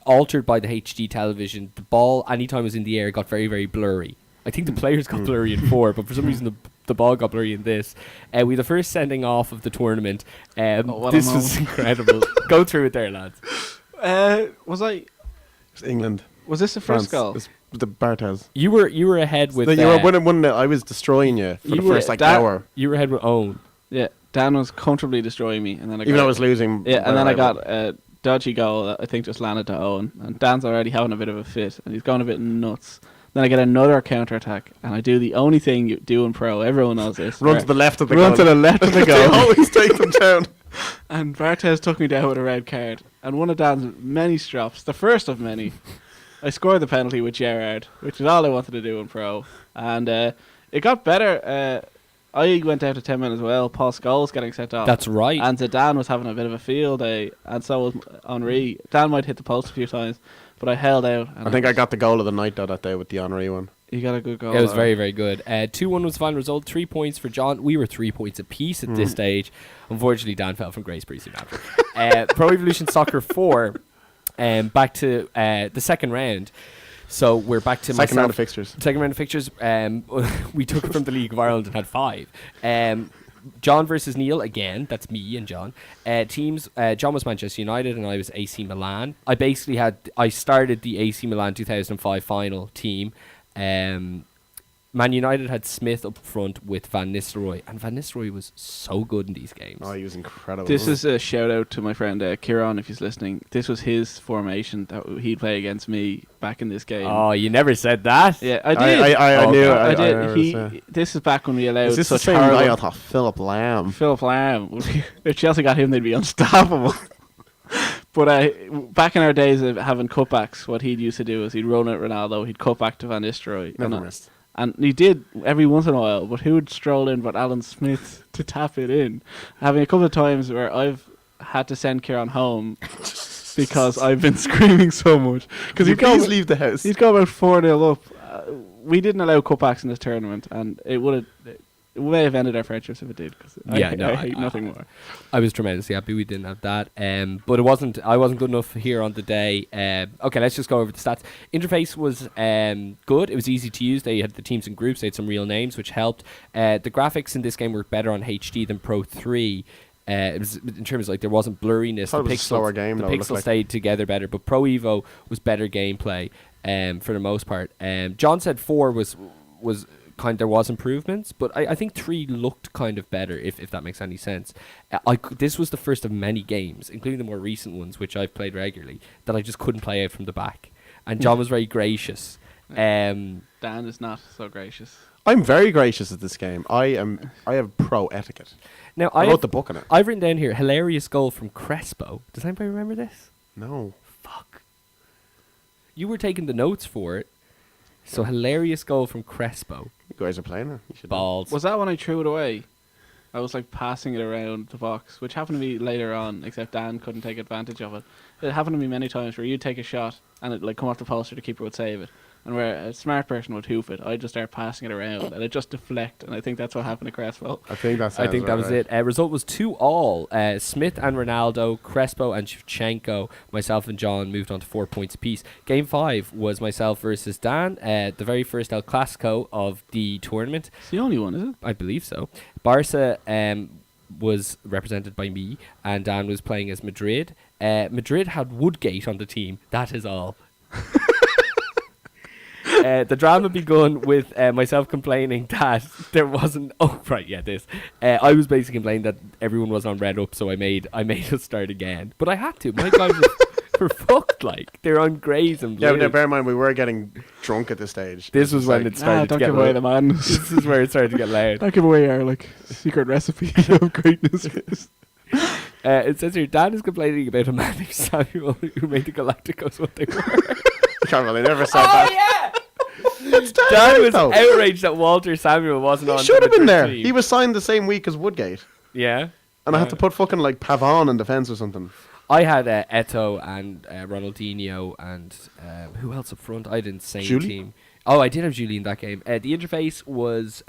S1: altered by the HD television. The ball, anytime it was in the air, got very, very blurry. I think the players got blurry in 4, but for some reason the ball got blurry in this. We had the first sending off of the tournament.
S3: what a
S1: This was incredible. Go through it there, lads.
S2: It's England.
S3: Was this the
S2: France.
S3: first goal?
S2: It's the Barthez.
S1: You were ahead with...
S2: You were winning. I was destroying you for
S3: You
S2: the
S3: were-
S2: first
S3: that-
S2: hour.
S1: You were ahead with Owen.
S3: Yeah, Dan was comfortably destroying me, and then
S2: Even though I was losing.
S3: Yeah, and then I
S2: whatever.
S3: got a dodgy goal that I think just landed to Owen, and Dan's already having a bit of a fit, and he's going a bit nuts. Then I get another counter attack, and I do the only thing you do in pro. Everyone knows this.
S2: Run to the left of the
S3: Run
S2: goal.
S3: to the left of the
S2: They
S3: goal.
S2: always take them down.
S3: And Barthez took me down with a red card. And one of Dan's many strops, the first of many, I scored the penalty with Gerrard, which is all I wanted to do in pro. And it got better. I went out to 10 men as well. Paul Scholes getting sent off.
S1: That's right.
S3: And Zidane was having a bit of a field day, and so was Henri. Dan might hit the post a few times, but I held out. And
S2: I think I got the goal of the night though that day with the Henri one.
S3: You got a good goal.
S1: It was
S3: there.
S1: very, very good. 2-1 was the final result. 3 points for John. We were 3 points apiece at this stage. Unfortunately, Dan fell from grace pretty soon after. Pro Evolution Soccer 4, back to the second round. So we're back to
S2: Second round of
S1: myself.
S2: fixtures.
S1: Second round of fixtures. We took it from the League of Ireland and had 5. John versus Neil again. That's me and John. Teams. John was Manchester United and I was AC Milan. I started the AC Milan 2005 final team. Man United had Smith up front with Van Nistelrooy, and Van Nistelrooy was so good in these games.
S2: Oh, he was incredible.
S3: This is a shout out to my friend Kieran, if he's listening. This was his formation that he'd play against me back in this game.
S1: Oh, you never said that.
S3: Yeah, I did.
S2: I
S1: Oh,
S2: knew.
S1: God.
S3: I did.
S2: remember
S3: He.
S2: this,
S3: This is back when we allowed
S2: Is this the
S3: such
S2: same guy? I
S3: horrible.
S2: thought Philip Lamb.
S3: Philip Lamb. If Chelsea got him, they'd be unstoppable. But back in our days of having cutbacks, what he'd used to do is he'd run at Ronaldo, he'd cut back to Van Nistelrooy.
S2: Never
S3: and,
S2: missed.
S3: and he did every once in a while, but who would stroll in but Alan Smith to tap it in? Having a couple of times where I've had to send Kieran home because I've been screaming so much. Because
S2: Could you please leave the house?
S3: He'd go about 4-0 up. We didn't allow cutbacks in this tournament, and it may have ended our friendships if it did. Cause I hate nothing more.
S1: I was tremendously happy we didn't have that. But I wasn't good enough here on the day. Okay, let's just go over the stats. Interface was good. It was easy to use. They had the teams in groups. They had some real names, which helped. The graphics in this game were better on HD than Pro 3. It was in terms of like there wasn't blurriness.
S2: Thought it was a slower game,
S1: The
S2: though, it looked
S1: pixels
S2: like.
S1: stayed together better, but Pro Evo was better gameplay for the most part. John said 4 was there was improvements, but I think 3 looked kind of better, if that makes any sense. This was the first of many games, including the more recent ones, which I've played regularly, that I just couldn't play out from the back. And John was very gracious.
S3: Dan is not so gracious.
S2: I'm very gracious at this game. I have pro etiquette.
S1: Now
S2: I wrote the book on it.
S1: I've written down here hilarious goal from Crespo. Does anybody remember this?
S2: No.
S1: Fuck. You were taking the notes for it. So hilarious goal from Crespo.
S2: You guys are playing it. You should know.
S1: Balls.
S3: Was that when I threw it away? I was like passing it around the box, which happened to me later on, except Dan couldn't take advantage of it. It happened to me many times where you'd take a shot and it like come off the post or the keeper would save it. And where a smart person would hoof it, I'd just start passing it around and it just deflect. And I think that's what happened to Crespo.
S2: I think that
S1: was it. Result was 2-2. Smith and Ronaldo, Crespo and Shevchenko, myself and John moved on to 4 points apiece. Game 5 was myself versus Dan, the very first El Clasico of the tournament.
S3: It's the only one, is it?
S1: I believe so. Barca was represented by me, and Dan was playing as Madrid. Madrid had Woodgate on the team. That is all. The drama begun with myself complaining that there wasn't. Oh right, yeah, this. I was basically complaining that everyone was on red up, so I made us start again. But I had to. My guys were fucked. Like they're on greys and blues.
S2: Yeah, but bear in mind we were getting drunk at this stage.
S1: This was when
S2: like,
S1: it started to
S3: don't
S1: get
S3: give away
S1: loud.
S3: the madness.
S1: This is where it started to get loud.
S3: Don't give away our like secret recipe of greatness.
S1: It says here, Dan is complaining about a man named Samuel who made the Galacticos what they were.
S2: Can't really never said that.
S1: yeah!
S2: That's
S1: Dan was
S2: though.
S1: outraged that Walter Samuel wasn't on.
S2: He should have
S1: the
S2: been there.
S1: team.
S2: He was signed the same week as Woodgate.
S1: Yeah.
S2: And I had to put fucking like Pavon in defence or something.
S1: I had Eto and Ronaldinho and who else up front? I had an insane
S2: Julie?
S1: team. Oh, I did have Julie in that game. The interface was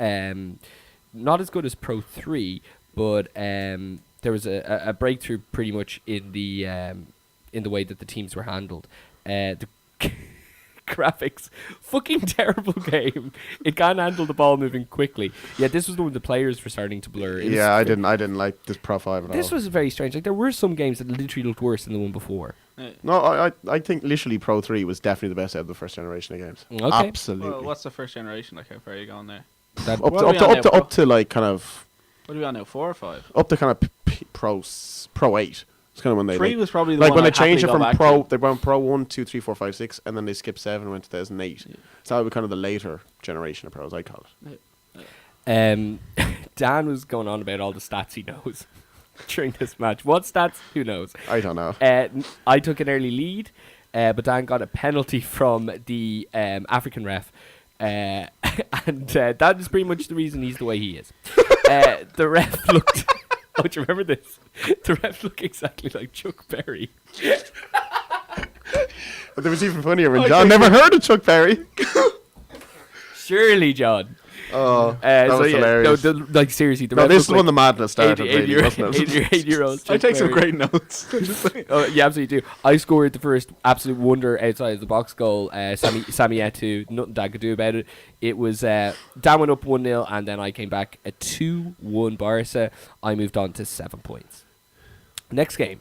S1: not as good as Pro 3, but there was a breakthrough pretty much in the way that the teams were handled. The graphics, fucking terrible game. It can't handle the ball moving quickly. Yeah, this was the one the players were starting to blur.
S2: Yeah, I didn't like this Pro 5 at all.
S1: This was very strange. Like there were some games that literally looked worse than the one before.
S2: No, I think literally Pro 3 was definitely the best out of the first generation of games.
S1: Okay.
S2: Absolutely.
S3: Well, what's the first generation? Like how far are you going there?
S1: That,
S2: up
S3: What are we on now,
S2: up to like kind of
S3: What are we on now? 4 or 5?
S2: up to kind of Pro 8. It's kind of when they
S3: 3
S2: like,
S3: was probably the
S2: like
S3: one
S2: when they
S3: I'd happily
S2: changed it
S3: go
S2: from
S3: back
S2: Pro.
S3: to.
S2: They went Pro 1, 2, 3, 4, 5, 6, and then they skipped 7 and went to 2008.
S3: Yeah.
S2: So that was kind of the later generation of pros, I call it.
S1: Dan was going on about all the stats he knows during this match. What stats? Who knows?
S2: I don't know.
S1: I took an early lead, but Dan got a penalty from the African ref. And that is pretty much the reason he's the way he is. The ref looked... Oh, do you remember this? The ref looked exactly like Chuck Berry.
S2: But there was even funnier when John never heard of Chuck Berry.
S1: Surely, John.
S2: Oh, that was hilarious.
S1: No, like seriously, the
S2: No,
S1: ref
S2: this is
S1: looked
S2: when the madness started,
S1: 80
S2: really, wasn't it?
S1: 8-year-old
S3: I take some great notes.
S1: Oh, you absolutely do. I scored the first absolute wonder outside of the box goal. Sammy Etu, nothing Dad could do about it. It was Dan went up 1-0, and then I came back at 2-1 Barca. I moved on to 7 points. Next game,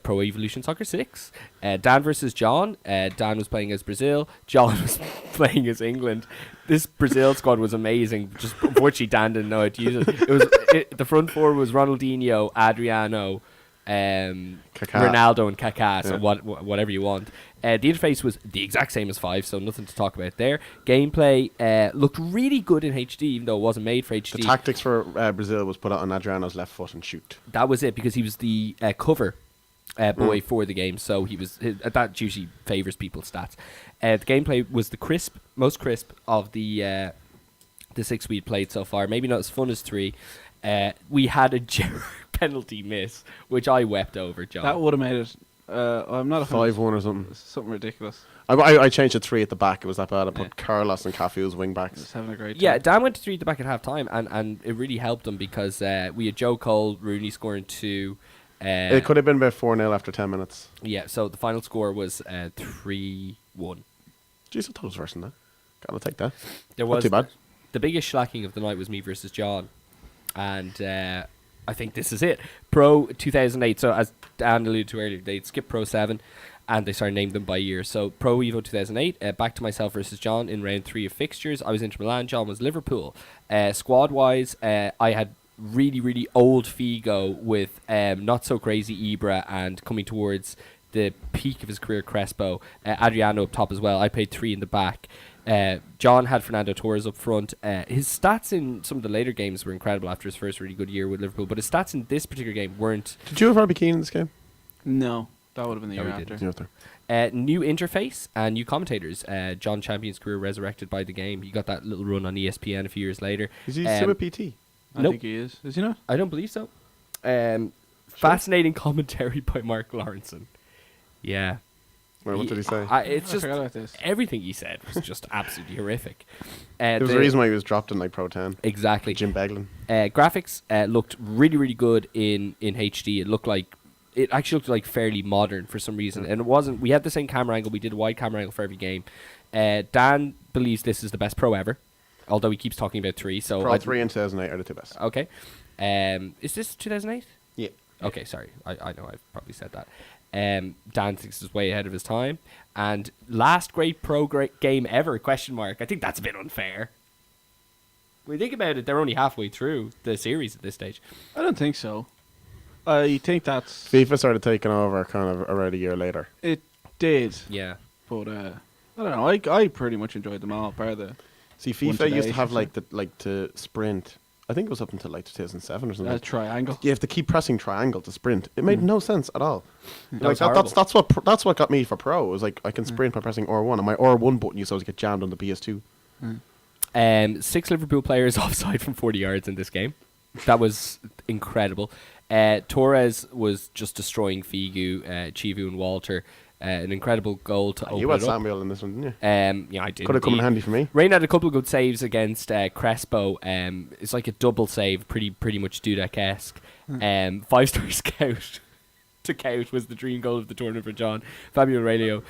S1: Pro Evolution Soccer 6. Dan versus John. Dan was playing as Brazil. John was playing as England. This Brazil squad was amazing. Just unfortunately, Dan didn't know how to use it. The front four was Ronaldinho, Adriano,
S2: Kaká.
S1: Ronaldo, and Kaká. So
S2: Yeah.
S1: whatever you want. The interface was the exact same as 5, so nothing to talk about there. Gameplay looked really good in HD, even though it wasn't made for HD.
S2: The tactics for Brazil was put out on Adriano's left foot and shoot.
S1: That was it, because he was the cover boy for the game, so he was that usually favours people's stats. The gameplay was the most crisp of the 6 we'd played so far. Maybe not as fun as 3. We had a Gerrard penalty miss, which I wept over, John.
S3: That would have made it. I'm not a fan.
S2: 5-1 or something.
S3: Something ridiculous.
S2: I changed to 3 at the back. It was that bad. I put
S3: Yeah.
S2: Carlos and Cafu as wing backs.
S3: Just having a great time.
S1: Yeah, Dan went to 3 at the back at half time, and it really helped him because we had Joe Cole, Rooney scoring 2.
S2: It could have been about 4-0 after 10 minutes.
S1: Yeah, so the final score was 3-1.
S2: Jeez, I thought it was worse than that. Gotta take that.
S1: There
S2: Not
S1: was
S2: too bad.
S1: The biggest shellacking of the night was me versus John, and I think this is it. Pro 2008. So as Dan alluded to earlier, they skipped Pro 7 and they started naming them by year. So Pro Evo 2008, back to myself versus John in round 3 of fixtures. I was Inter Milan, John was Liverpool. Squad-wise, I had really, really old Figo with not so crazy Ibra and coming towards the peak of his career, Crespo. Adriano up top as well. I played 3 in the back. John had Fernando Torres up front. His stats in some of the later games were incredible after his first really good year with Liverpool, but his stats in this particular game weren't.
S2: Did you have Robbie Keane in this game?
S3: No, that would have been the
S1: No,
S3: year
S1: we
S3: after.
S1: didn't.
S2: You know,
S1: New interface and new commentators. John Champion's career resurrected by the game. He got that little run on ESPN a few years later.
S2: is he still a PT?
S3: I
S1: Nope.
S3: think he is. Is he not?
S1: I don't believe so. Fascinating commentary by Mark Lawrenson. Yeah.
S2: Well, what did he say?
S1: It's
S3: I
S1: just
S3: forgot about this.
S1: everything he said was just absolutely horrific.
S2: There was a reason why he was dropped in like Pro 10.
S1: Exactly.
S2: Jim Beglin.
S1: Graphics looked really, really good in HD. It actually looked like fairly modern for some reason, and it wasn't. We had the same camera angle. We did a wide camera angle for every game. Dan believes this is the best Pro ever, although he keeps talking about 3. So
S2: Pro 3 and 2008 are the 2 best.
S1: Okay. Is this 2008?
S2: Yeah.
S1: Okay, sorry. I know I've probably said that. Dan thinks is way ahead of his time. And last great Pro game ever, question mark. I think that's a bit unfair. When you think about it, they're only halfway through the series at this stage.
S3: I don't think so. I think that's...
S2: FIFA started taking over kind of around a year later.
S3: It did.
S1: Yeah.
S3: But, I don't know. I pretty much enjoyed them all, bar the...
S2: See,
S3: One
S2: FIFA
S3: today,
S2: used to have
S3: should
S2: like to sprint. I think it was up until like 2007 or something.
S3: triangle.
S2: You have to keep pressing triangle to sprint. It made no sense at all.
S1: was
S2: That's what got me for Pro. It was like I can sprint by pressing R1, and my R1 button used to always get jammed on the PS2.
S1: 6 Liverpool players offside from 40 yards in this game. That was incredible. Torres was just destroying Figu, Chivu and Walter. An incredible goal to open
S2: You had
S1: it up.
S2: Samuel in this one, didn't you?
S1: Yeah, I did.
S2: Could have come in
S1: indeed.
S2: handy for me.
S1: Rain had a couple of good saves against Crespo. It's like a double save, pretty much Dudek-esque. 5-star scout to Kaut was the dream goal of the tournament for John. Fabio Aurelio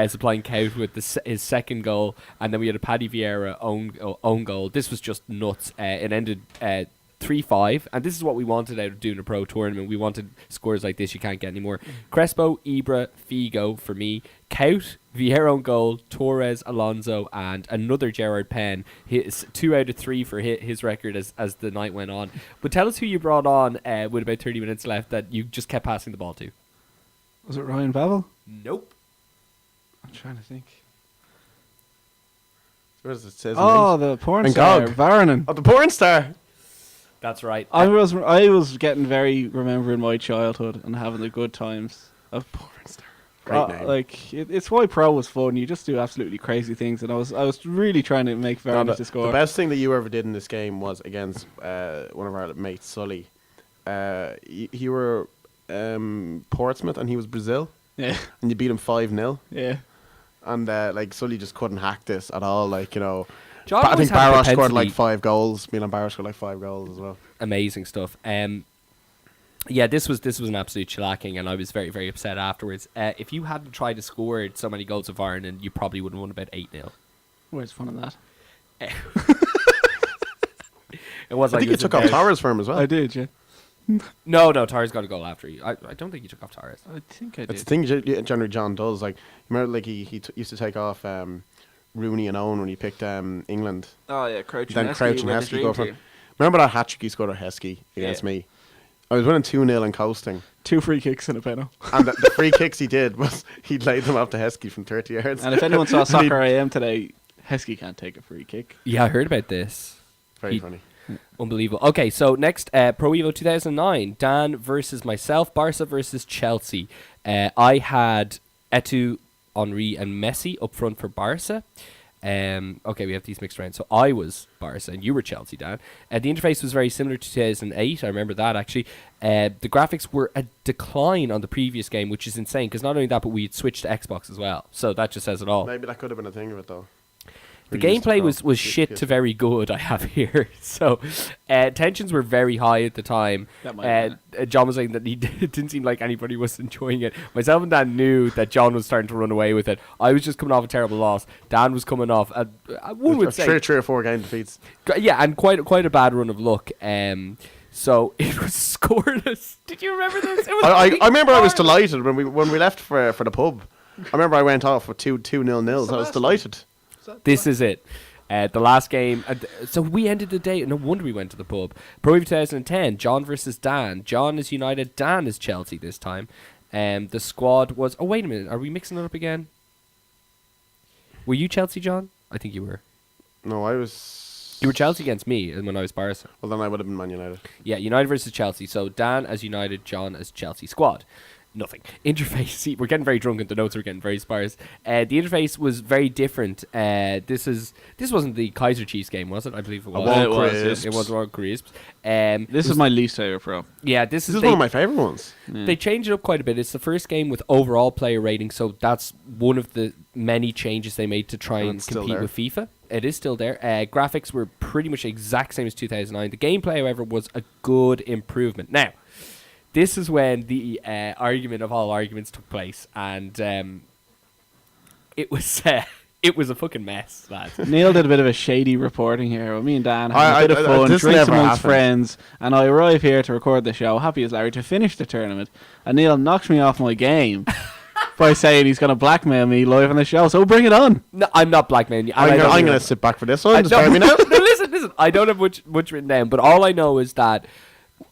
S1: supplying Kaut with his second goal, and then we had a Paddy Vieira own goal. This was just nuts. It ended 3-5, and this is what we wanted out of doing a Pro tournament. We wanted scores like this. You can't get any more. Crespo, Ibra, Figo for me. Kaut, Vieira own goal, Torres, Alonso, and another Gerard Penn. His 2 out of 3 for his record as the night went on. But tell us who you brought on with about 30 minutes left that you just kept passing the ball to.
S3: Was it Ryan Babel?
S1: Nope.
S3: I'm trying to think.
S2: Where does it say?
S3: Oh, the porn
S2: And
S3: star,
S2: Gog.
S3: Varanen.
S2: Oh, the porn star.
S1: That's right.
S3: I was getting very remembering my childhood and having the good times of
S2: Porn star. Great name.
S3: like it's why Pro was fun. You just do absolutely crazy things, and I was really trying to make
S2: No,
S3: Varanen to
S2: the
S3: score.
S2: best thing that you ever did in this game was against one of our mates, Sully. You were Portsmouth and he was Brazil,
S3: Yeah,
S2: and you beat him 5-0.
S3: yeah.
S2: And like Sully just couldn't hack this at all. Like, you know,
S1: John
S2: I
S1: always
S2: think
S1: had the
S2: Barros scored
S1: propensity-
S2: like 5 goals. Milan Barros scored like 5 goals as well.
S1: Amazing stuff. Yeah, this was an absolute shellacking, and I was very, very upset afterwards. If you hadn't tried to score so many goals of Ireland, you probably would have won about 8-0.
S3: Where's fun in that?
S1: It was
S2: I
S1: like
S2: think you
S1: this
S2: took off
S1: about-
S2: Torres for him as well.
S3: I did, yeah.
S1: No, Torres got a goal after you. I don't think you took off Torres.
S3: I think I
S2: It's
S3: did.
S2: the thing generally John does. Like, you remember, like he used to take off Rooney and Owen when he picked England.
S3: Oh yeah, Crouch
S2: Then Crouch and Heskey go for. Remember that hat trick he scored at Heskey against me? I was winning 2-0 and coasting.
S3: 2 free kicks and a penalty.
S2: And the free kicks he did was he laid them off to Heskey from 30 yards.
S3: And if anyone saw
S2: And he-
S3: Soccer AM today, Heskey can't take a free kick.
S1: Yeah, I heard about this.
S2: Very
S1: he-
S2: funny.
S1: Unbelievable. Okay, so next, Pro Evo 2009, Dan versus myself, Barca versus Chelsea. I had Etu, Henry, and Messi up front for Barca. Okay, we have these mixed around. So I was Barca and you were Chelsea, Dan. The interface was very similar to 2008. I remember that actually. The graphics were a decline on the previous game, which is insane because not only that, but we had switched to Xbox as well. So that just says it all.
S2: Maybe that could have been a thing of it though.
S1: The
S2: Or you used to
S1: gameplay
S2: call
S1: was
S2: it
S1: shit
S2: PS4.
S1: to very good, I have here. So tensions were very high at the time.
S3: That might be
S1: John was saying that he didn't seem like anybody was enjoying it. Myself and Dan knew that John was starting to run away with it. I was just coming off a terrible loss. Dan was coming off, one would say,
S2: three or 4 game defeats.
S1: yeah, and quite a bad run of luck. So it was scoreless. Did you remember this? It was
S2: I remember I was
S1: scoreless.
S2: delighted when we left for the pub. I remember I went off with 2-0 nils. I was delighted.
S1: This is it. The last game. So we ended the day. No wonder we went to the pub. Pro 2010. John versus Dan. John is United. Dan is Chelsea this time. The squad was. Oh wait a minute. Are we mixing it up again? Were you Chelsea, John? I think you were.
S2: No, I was.
S1: You were Chelsea against me, and when I was Barca.
S2: Well, then I would have been Man United.
S1: Yeah, United versus Chelsea. So Dan as United, John as Chelsea squad. Nothing. Interface. See, we're getting very drunk and the notes are getting very sparse. The interface was very different. This wasn't the Kaiser Chiefs game, was it? I believe it was.
S3: It was.
S1: It was Royal Crisps.
S3: This is my least favorite pro.
S1: Yeah,
S2: This is one of my favourite ones.
S3: Yeah.
S1: They changed it up quite a bit. It's the first game with overall player rating, so that's one of the many changes they made to try
S2: And
S1: and
S2: it's still
S1: compete
S2: there.
S1: with FIFA. It is still there. Graphics were pretty much exact same as 2009. The gameplay, however, was a good improvement. Now, this is when the argument of all arguments took place, and it was it was a fucking mess, lads.
S3: Neil did a bit of a shady reporting here. Well, me and Dan
S2: I-
S3: had a bit of
S2: I-
S3: fun,
S2: this
S3: drinks
S2: never
S3: amongst
S2: happened.
S3: friends, and I arrive here to record the show, happy as Larry, to finish the tournament. And Neil knocks me off my game by saying he's going to blackmail me live on the show. So bring it on.
S1: No, I'm not blackmailing you. and I don't
S2: I'm
S1: even-
S2: going to sit back for this one.
S1: I
S2: Just
S1: don't-
S2: bear me now.
S1: no, listen. I don't have much written down, but all I know is that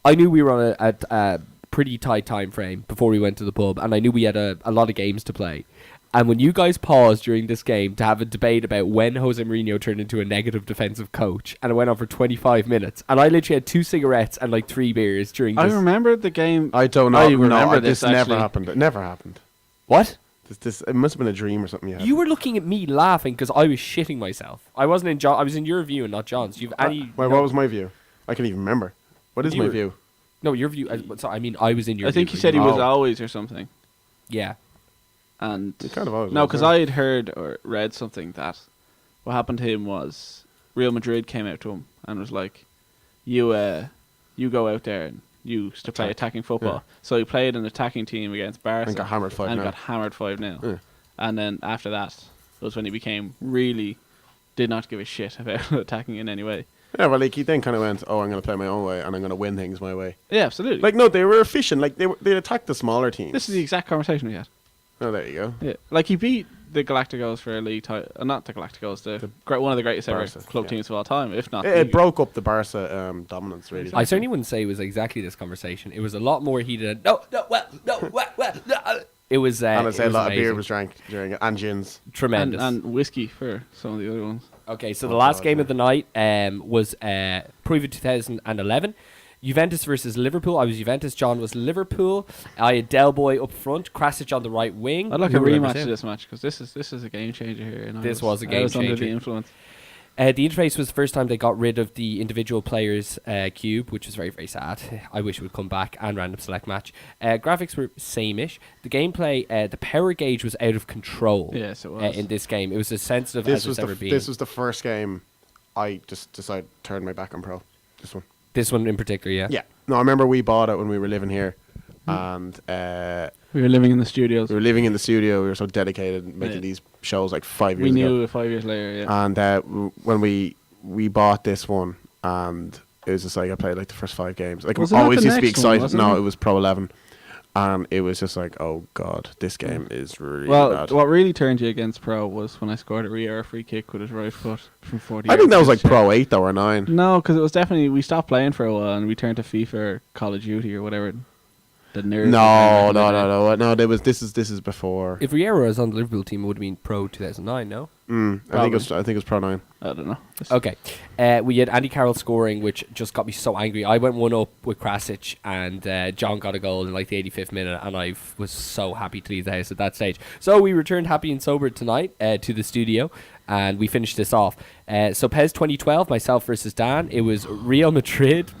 S1: I knew we were on a pretty tight time frame before we went to the pub, and I knew we had a lot of games to play. And when you guys paused during this game to have a debate about when Jose Mourinho turned into a negative defensive coach, and it went on for 25 minutes, and I literally had 2 cigarettes and like 3 beers during
S3: I
S1: this.
S3: remember the game.
S2: I don't know.
S3: I
S2: No,
S3: remember
S2: this
S3: this,
S2: never
S3: actually.
S2: happened. It never happened.
S1: What?
S2: It must have been a dream or something.
S1: You were looking at me laughing because I was shitting myself. I wasn't in John. I was in your view and not John's. You've any?
S2: Wait,
S1: no,
S2: what was my view? I can't even remember. What is
S1: You
S2: my
S1: were-
S2: view?
S1: no, your view. So I mean, I was in your.
S3: I think
S1: view.
S3: he said he was
S2: Oh.
S3: always or something.
S1: Yeah.
S3: And
S2: It kind of always
S3: no,
S2: was,
S3: because
S2: yeah.
S3: I had heard or read something that what happened to him was Real Madrid came out to him and was like, "You go out there and you used to play
S2: Attack.
S3: attacking football."
S2: Yeah.
S3: So he played an attacking team against Barca
S2: And got hammered 5-0.
S3: and got hammered 5-0.
S2: Yeah.
S3: And then after that was when he became really did not give a shit about attacking in any way.
S2: Yeah, well, like he then kind of went, "Oh, I'm going to play my own way, and I'm going to win things my way."
S3: Yeah, absolutely.
S2: Like, no, they were efficient. Like they attacked the smaller teams.
S3: This is the exact conversation we had.
S2: Oh, there you go.
S3: Yeah, like he beat the Galacticos for a league title. Not the Galacticos, one of the greatest ever
S2: Barca,
S3: club
S2: yeah.
S3: teams of all time, if not.
S2: It
S3: the-
S2: broke up the Barca dominance, really.
S1: I certainly wouldn't say it was exactly this conversation. It was a lot more heated. No. It was.
S2: And I'd
S1: it
S2: say a
S1: was
S2: lot of beer
S1: amazing.
S2: was drank during it, and gins.
S1: Tremendous.
S3: and whiskey for some of the other ones.
S1: Okay, so the
S2: Oh,
S1: last
S2: God,
S1: game
S2: yeah.
S1: of the night was Pro 2011. Juventus versus Liverpool. I was Juventus. John was Liverpool. I had Del Boy up front, Krasic on the right wing.
S3: I'd like
S1: Who
S3: a
S1: would ever
S3: rematch
S1: say?
S3: of this match because this is a game changer here. And
S1: This
S3: I
S1: was a game
S3: I was under
S1: changer.
S3: the influence.
S1: The interface was the first time they got rid of the individual players cube, which was very, very sad. I wish it would come back, and random select match. Graphics were same-ish. The gameplay, the power gauge was out of control.
S3: Yes, it was.
S1: In this game. It was as sensitive
S2: This
S1: as
S2: was
S1: it's ever been.
S2: this was the first game I just decided to turn my back on pro. This one.
S1: This one in particular, yeah.
S2: Yeah. No, I remember we bought it when we were living here, and
S3: We were living in the studios.
S2: we were living in the studio. We were so dedicated making
S3: Yeah.
S2: these shows like 5 years
S3: We
S2: ago.
S3: knew 5 years later. Yeah.
S2: And when we bought this one, and it was just like I played like the first 5 games. Like
S3: Was
S2: I
S3: it not
S2: always
S3: the
S2: used to be
S3: next one,
S2: excited.
S3: wasn't
S2: No,
S3: it?
S2: it was Pro 11, and it was just like, oh god, this game is really
S3: Well,
S2: bad.
S3: what really turned you against Pro was when I scored a rear free kick with his right foot from 40
S2: I think that was
S3: yards.
S2: like Pro 8 though, or 9.
S3: No, because it was definitely we stopped playing for a while and we turned to FIFA or Call of Duty or whatever. The nerds.
S2: No. This is before.
S1: If Riera was on the Liverpool team, it would have been Pro 2009, no?
S2: I think it was Pro 9.
S3: I don't know.
S1: Okay. We had Andy Carroll scoring, which just got me so angry. I went 1-up with Krasic, and John got a goal in like the 85th minute, and I was so happy to leave the house at that stage. So we returned happy and sober tonight to the studio, and we finished this off. So PES 2012, myself versus Dan. It was Real Madrid,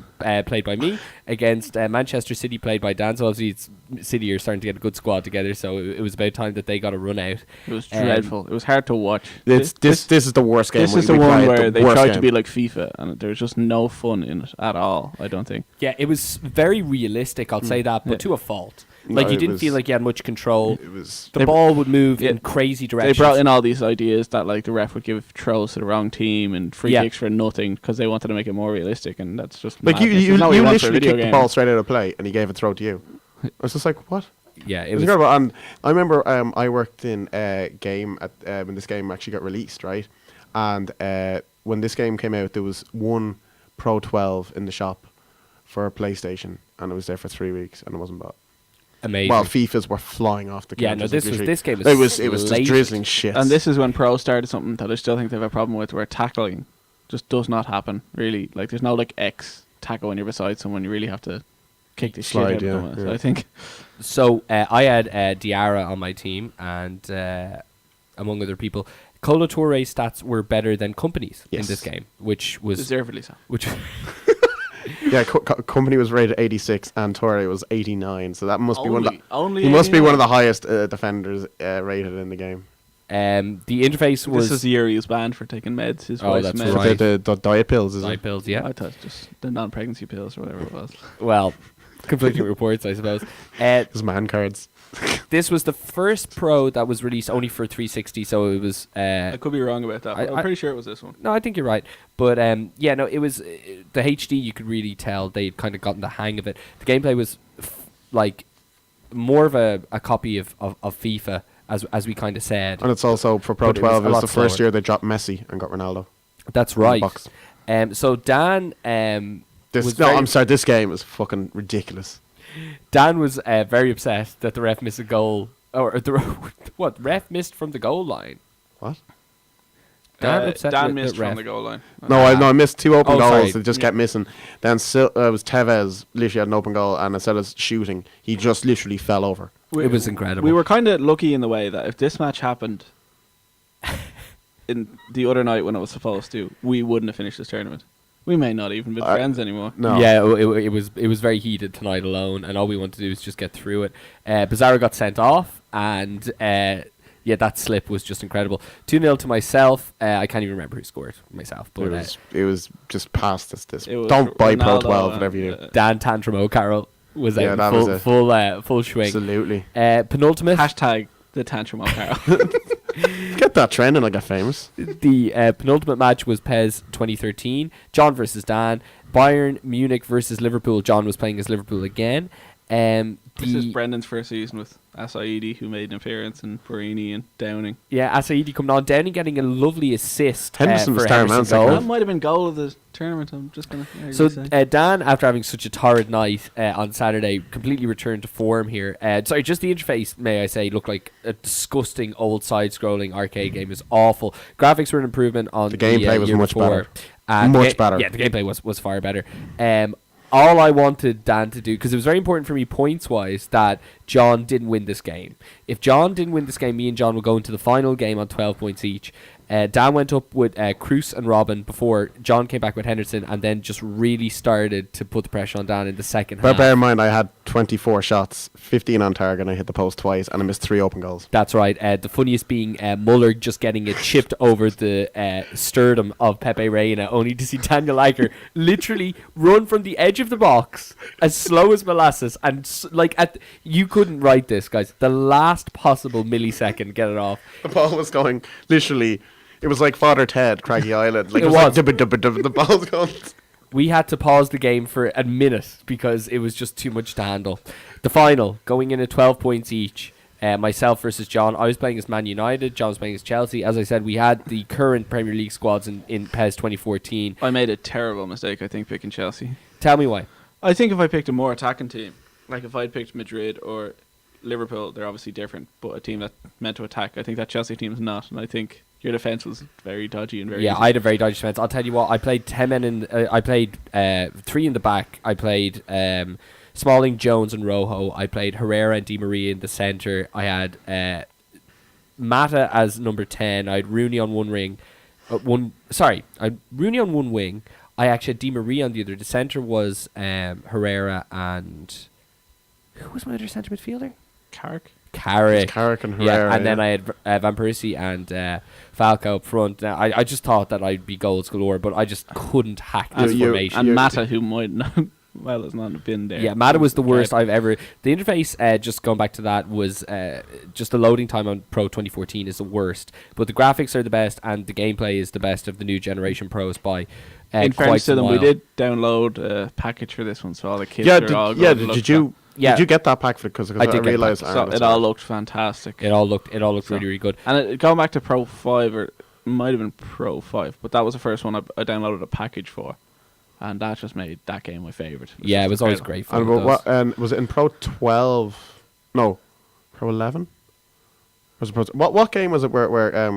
S1: played by me, against Manchester City, played by Dan. So obviously City are starting to get a good squad together, so it was about time that they got a run out.
S3: It was dreadful. It was hard to watch.
S2: This is the worst game.
S3: This is the one where they tried to be like FIFA, and there was just no fun in it at all. I don't think.
S1: Yeah, it was very realistic, I'll say that, but
S3: Yeah.
S1: to a fault.
S2: No,
S1: Like, you
S2: it
S1: didn't
S2: was-
S1: feel like you had much control.
S2: It was.
S1: The
S3: They-
S1: ball would move
S3: yeah,
S1: in crazy
S3: They
S1: directions.
S3: brought in all these ideas that like the ref would give throws to the wrong team and free
S1: Yeah.
S3: kicks for nothing because they wanted to make it more realistic, and that's just
S2: Like you
S3: This is not what
S2: you
S3: you want for a
S2: literally
S3: video
S2: kicked the
S3: game.
S2: ball straight out of play, and he gave it throw to you. I was just like, what?
S1: Yeah,
S2: It was incredible. And I remember I worked in a game when this game actually got released, right? And when this game came out, there was one Pro 12 in the shop for a PlayStation, and it was there for 3 weeks, and it wasn't bought.
S1: amazing.
S2: Well, FIFAs were flying off the
S1: Yeah,
S2: counters.
S1: no, this game was
S2: it was just
S1: slated.
S2: drizzling shit.
S3: And this is when Pro started something that I still think they have a problem with, where tackling just does not happen, really. Like, there's no, like, X tackle when you're beside someone. You really have to kick the
S2: Slide,
S3: shit out of
S2: yeah,
S3: them.
S2: yeah.
S3: So I think...
S1: So I had Diarra on my team, and among other people, Colo Toure's stats were better than Company's in
S2: Yes.
S1: this game, which was
S3: deservedly so.
S1: which
S2: Yeah, Company was rated 86 and Torre was 89, so that must be one of the.
S3: Only
S2: He must be
S3: 89.
S2: one of the highest defenders rated in the game.
S1: the interface was
S3: This is the year he was banned for taking meds. His
S1: Oh,
S3: wife's
S1: that's
S3: meds.
S1: right.
S2: The diet pills, is
S1: eye
S2: it?
S1: pills. Yeah,
S3: I thought just the non-pregnancy pills or whatever it was.
S1: well, conflicting reports, I suppose.
S2: His man cards.
S1: This was the first Pro that was released only for 360, so it was.
S3: I could be wrong about that. But I'm pretty sure it was this one.
S1: No, I think you're right. But yeah, no, it was the HD. You could really tell they'd kind of gotten the hang of it. The gameplay was like more of a copy of FIFA, as we kind of said.
S2: And it's also for Pro
S1: But it was
S2: 12.
S1: a
S2: It was
S1: lot
S2: the first
S1: slower.
S2: year they dropped Messi and got Ronaldo.
S1: That's
S2: on the
S1: right.
S2: box.
S1: So Dan, was very-
S2: I'm sorry. This game is fucking ridiculous.
S1: Dan was very upset that the ref missed a goal, or what ref missed from the goal line.
S2: What?
S1: Dan upset
S3: Dan
S1: with
S3: missed
S1: the ref.
S3: from the goal line.
S2: No, I missed 2 open
S1: Oh,
S2: goals.
S1: sorry.
S2: They just
S3: Yeah.
S2: kept missing. Then it was Tevez literally had an open goal, and instead of shooting, he just literally fell over.
S3: We-
S1: It was incredible.
S3: We were kind of lucky in the way that if this match happened in the other night when it was supposed to, we wouldn't have finished this tournament. We may not even be friends anymore.
S2: No.
S1: Yeah, it was very heated tonight alone, and all we wanted to do was just get through it. Pizarro got sent off, and yeah, that slip was just incredible. 2-0 to myself. I can't even remember who scored myself, but
S2: It was just past this.
S3: It was
S2: Don't buy Pro
S3: Ronaldo
S2: 12,
S3: and,
S2: whatever you do.
S1: Dan Tantrum O'Carroll was
S2: Yeah,
S1: out
S2: that
S1: in
S2: was
S1: full,
S2: it.
S1: full swing.
S2: Absolutely.
S1: Penultimate.
S3: Hashtag the tantrum on Carol.
S2: Get that trend and I get famous.
S1: The penultimate match was PES 2013. John versus Dan. Bayern Munich versus Liverpool. John was playing as Liverpool again.
S3: This is Brendan's first season with Asaidi, who made an appearance, and Barini and Downing.
S1: Yeah, Asaidi coming on. Downing getting a lovely assist
S2: Henderson
S1: for
S2: was starting
S1: Henderson
S2: man,
S1: goal.
S3: That might have been goal of the tournament. I'm just going to
S1: So Dan, after having such a torrid night on Saturday, completely returned to form here. Sorry, just the interface, may I say, looked like a disgusting old side-scrolling arcade game. It was awful. Graphics were an improvement on
S2: The gameplay was
S1: year
S2: much
S1: before.
S2: better. Much better.
S1: Yeah, the gameplay was far better. All I wanted Dan to do, because it was very important for me points-wise, that John didn't win this game. If John didn't win this game, me and John would go into the final game on 12 points each. Dan went up with Cruz and Robin before John came back with Henderson, and then just really started to put the pressure on Dan in the second
S2: But
S1: half.
S2: bear in mind, I had 24 shots, 15 on target, and I hit the post twice, and I missed 3 open goals.
S1: That's right. The funniest being Muller just getting it chipped over the sternum of Pepe Reina, only to see Daniel Eicher literally run from the edge of the box as slow as molasses, and you couldn't write this, guys. The last possible millisecond, get it off.
S2: The ball was going literally. It was like Father Ted, Craggy Island. Like
S1: It
S2: it
S1: was.
S2: was. Like, the ball was going.
S1: We had to pause the game for a minute because it was just too much to handle. The final, going in at 12 points each. Myself versus John. I was playing as Man United. John was playing as Chelsea. As I said, we had the current Premier League squads in PES 2014.
S3: I made a terrible mistake, I think, picking Chelsea.
S1: Tell me why.
S3: I think if I picked a more attacking team, like if I'd picked Madrid or Liverpool, they're obviously different, but a team that's meant to attack, I think that Chelsea team is not, and I think your defence was very dodgy and very
S1: Yeah,
S3: easy.
S1: I had a very dodgy defense. I'll tell you what. I played 10 men in. I played 3 in the back. I played Smalling, Jones, and Rojo. I played Herrera and Di Maria in the centre. I had Mata as number 10. I had Rooney on one ring. I had Rooney on one wing. I actually had Di Maria on the other. The centre was Herrera and who was my other centre midfielder?
S3: Carrick?
S1: Carrick.
S2: and Herrera.
S1: Yeah, and then I had Van Persie and Falco up front. Now, I just thought that I'd be goals galore, but I just couldn't hack this
S2: You-
S1: formation.
S3: And Mata, who might not well as not have been there.
S1: Yeah, Mata was the worst
S3: Okay.
S1: I've ever. The interface, just going back to that, was just the loading time on Pro 2014 is the worst. But the graphics are the best, and the gameplay is the best of the new generation Pros by
S3: In
S1: quite
S3: fairness to
S1: some
S3: them, we
S1: while.
S3: did download a package for this one, so all the kids
S2: Yeah,
S3: are all
S2: yeah.
S3: going to look
S2: Did you?
S1: Yeah.
S2: Did you get that pack for because
S1: I did
S2: I
S1: get a pack.
S2: realized
S3: So it all looked fantastic.
S1: It all looked
S3: So-
S1: really, really good.
S3: And going back to Pro 5, or it might have been Pro 5, but that was the first one I downloaded a package for. And that just made that game my favourite.
S1: Yeah, it was always
S3: incredible.
S1: great fun.
S2: And
S1: with those.
S2: what? Was it in Pro 12? No, Pro 11. Was it what game was it where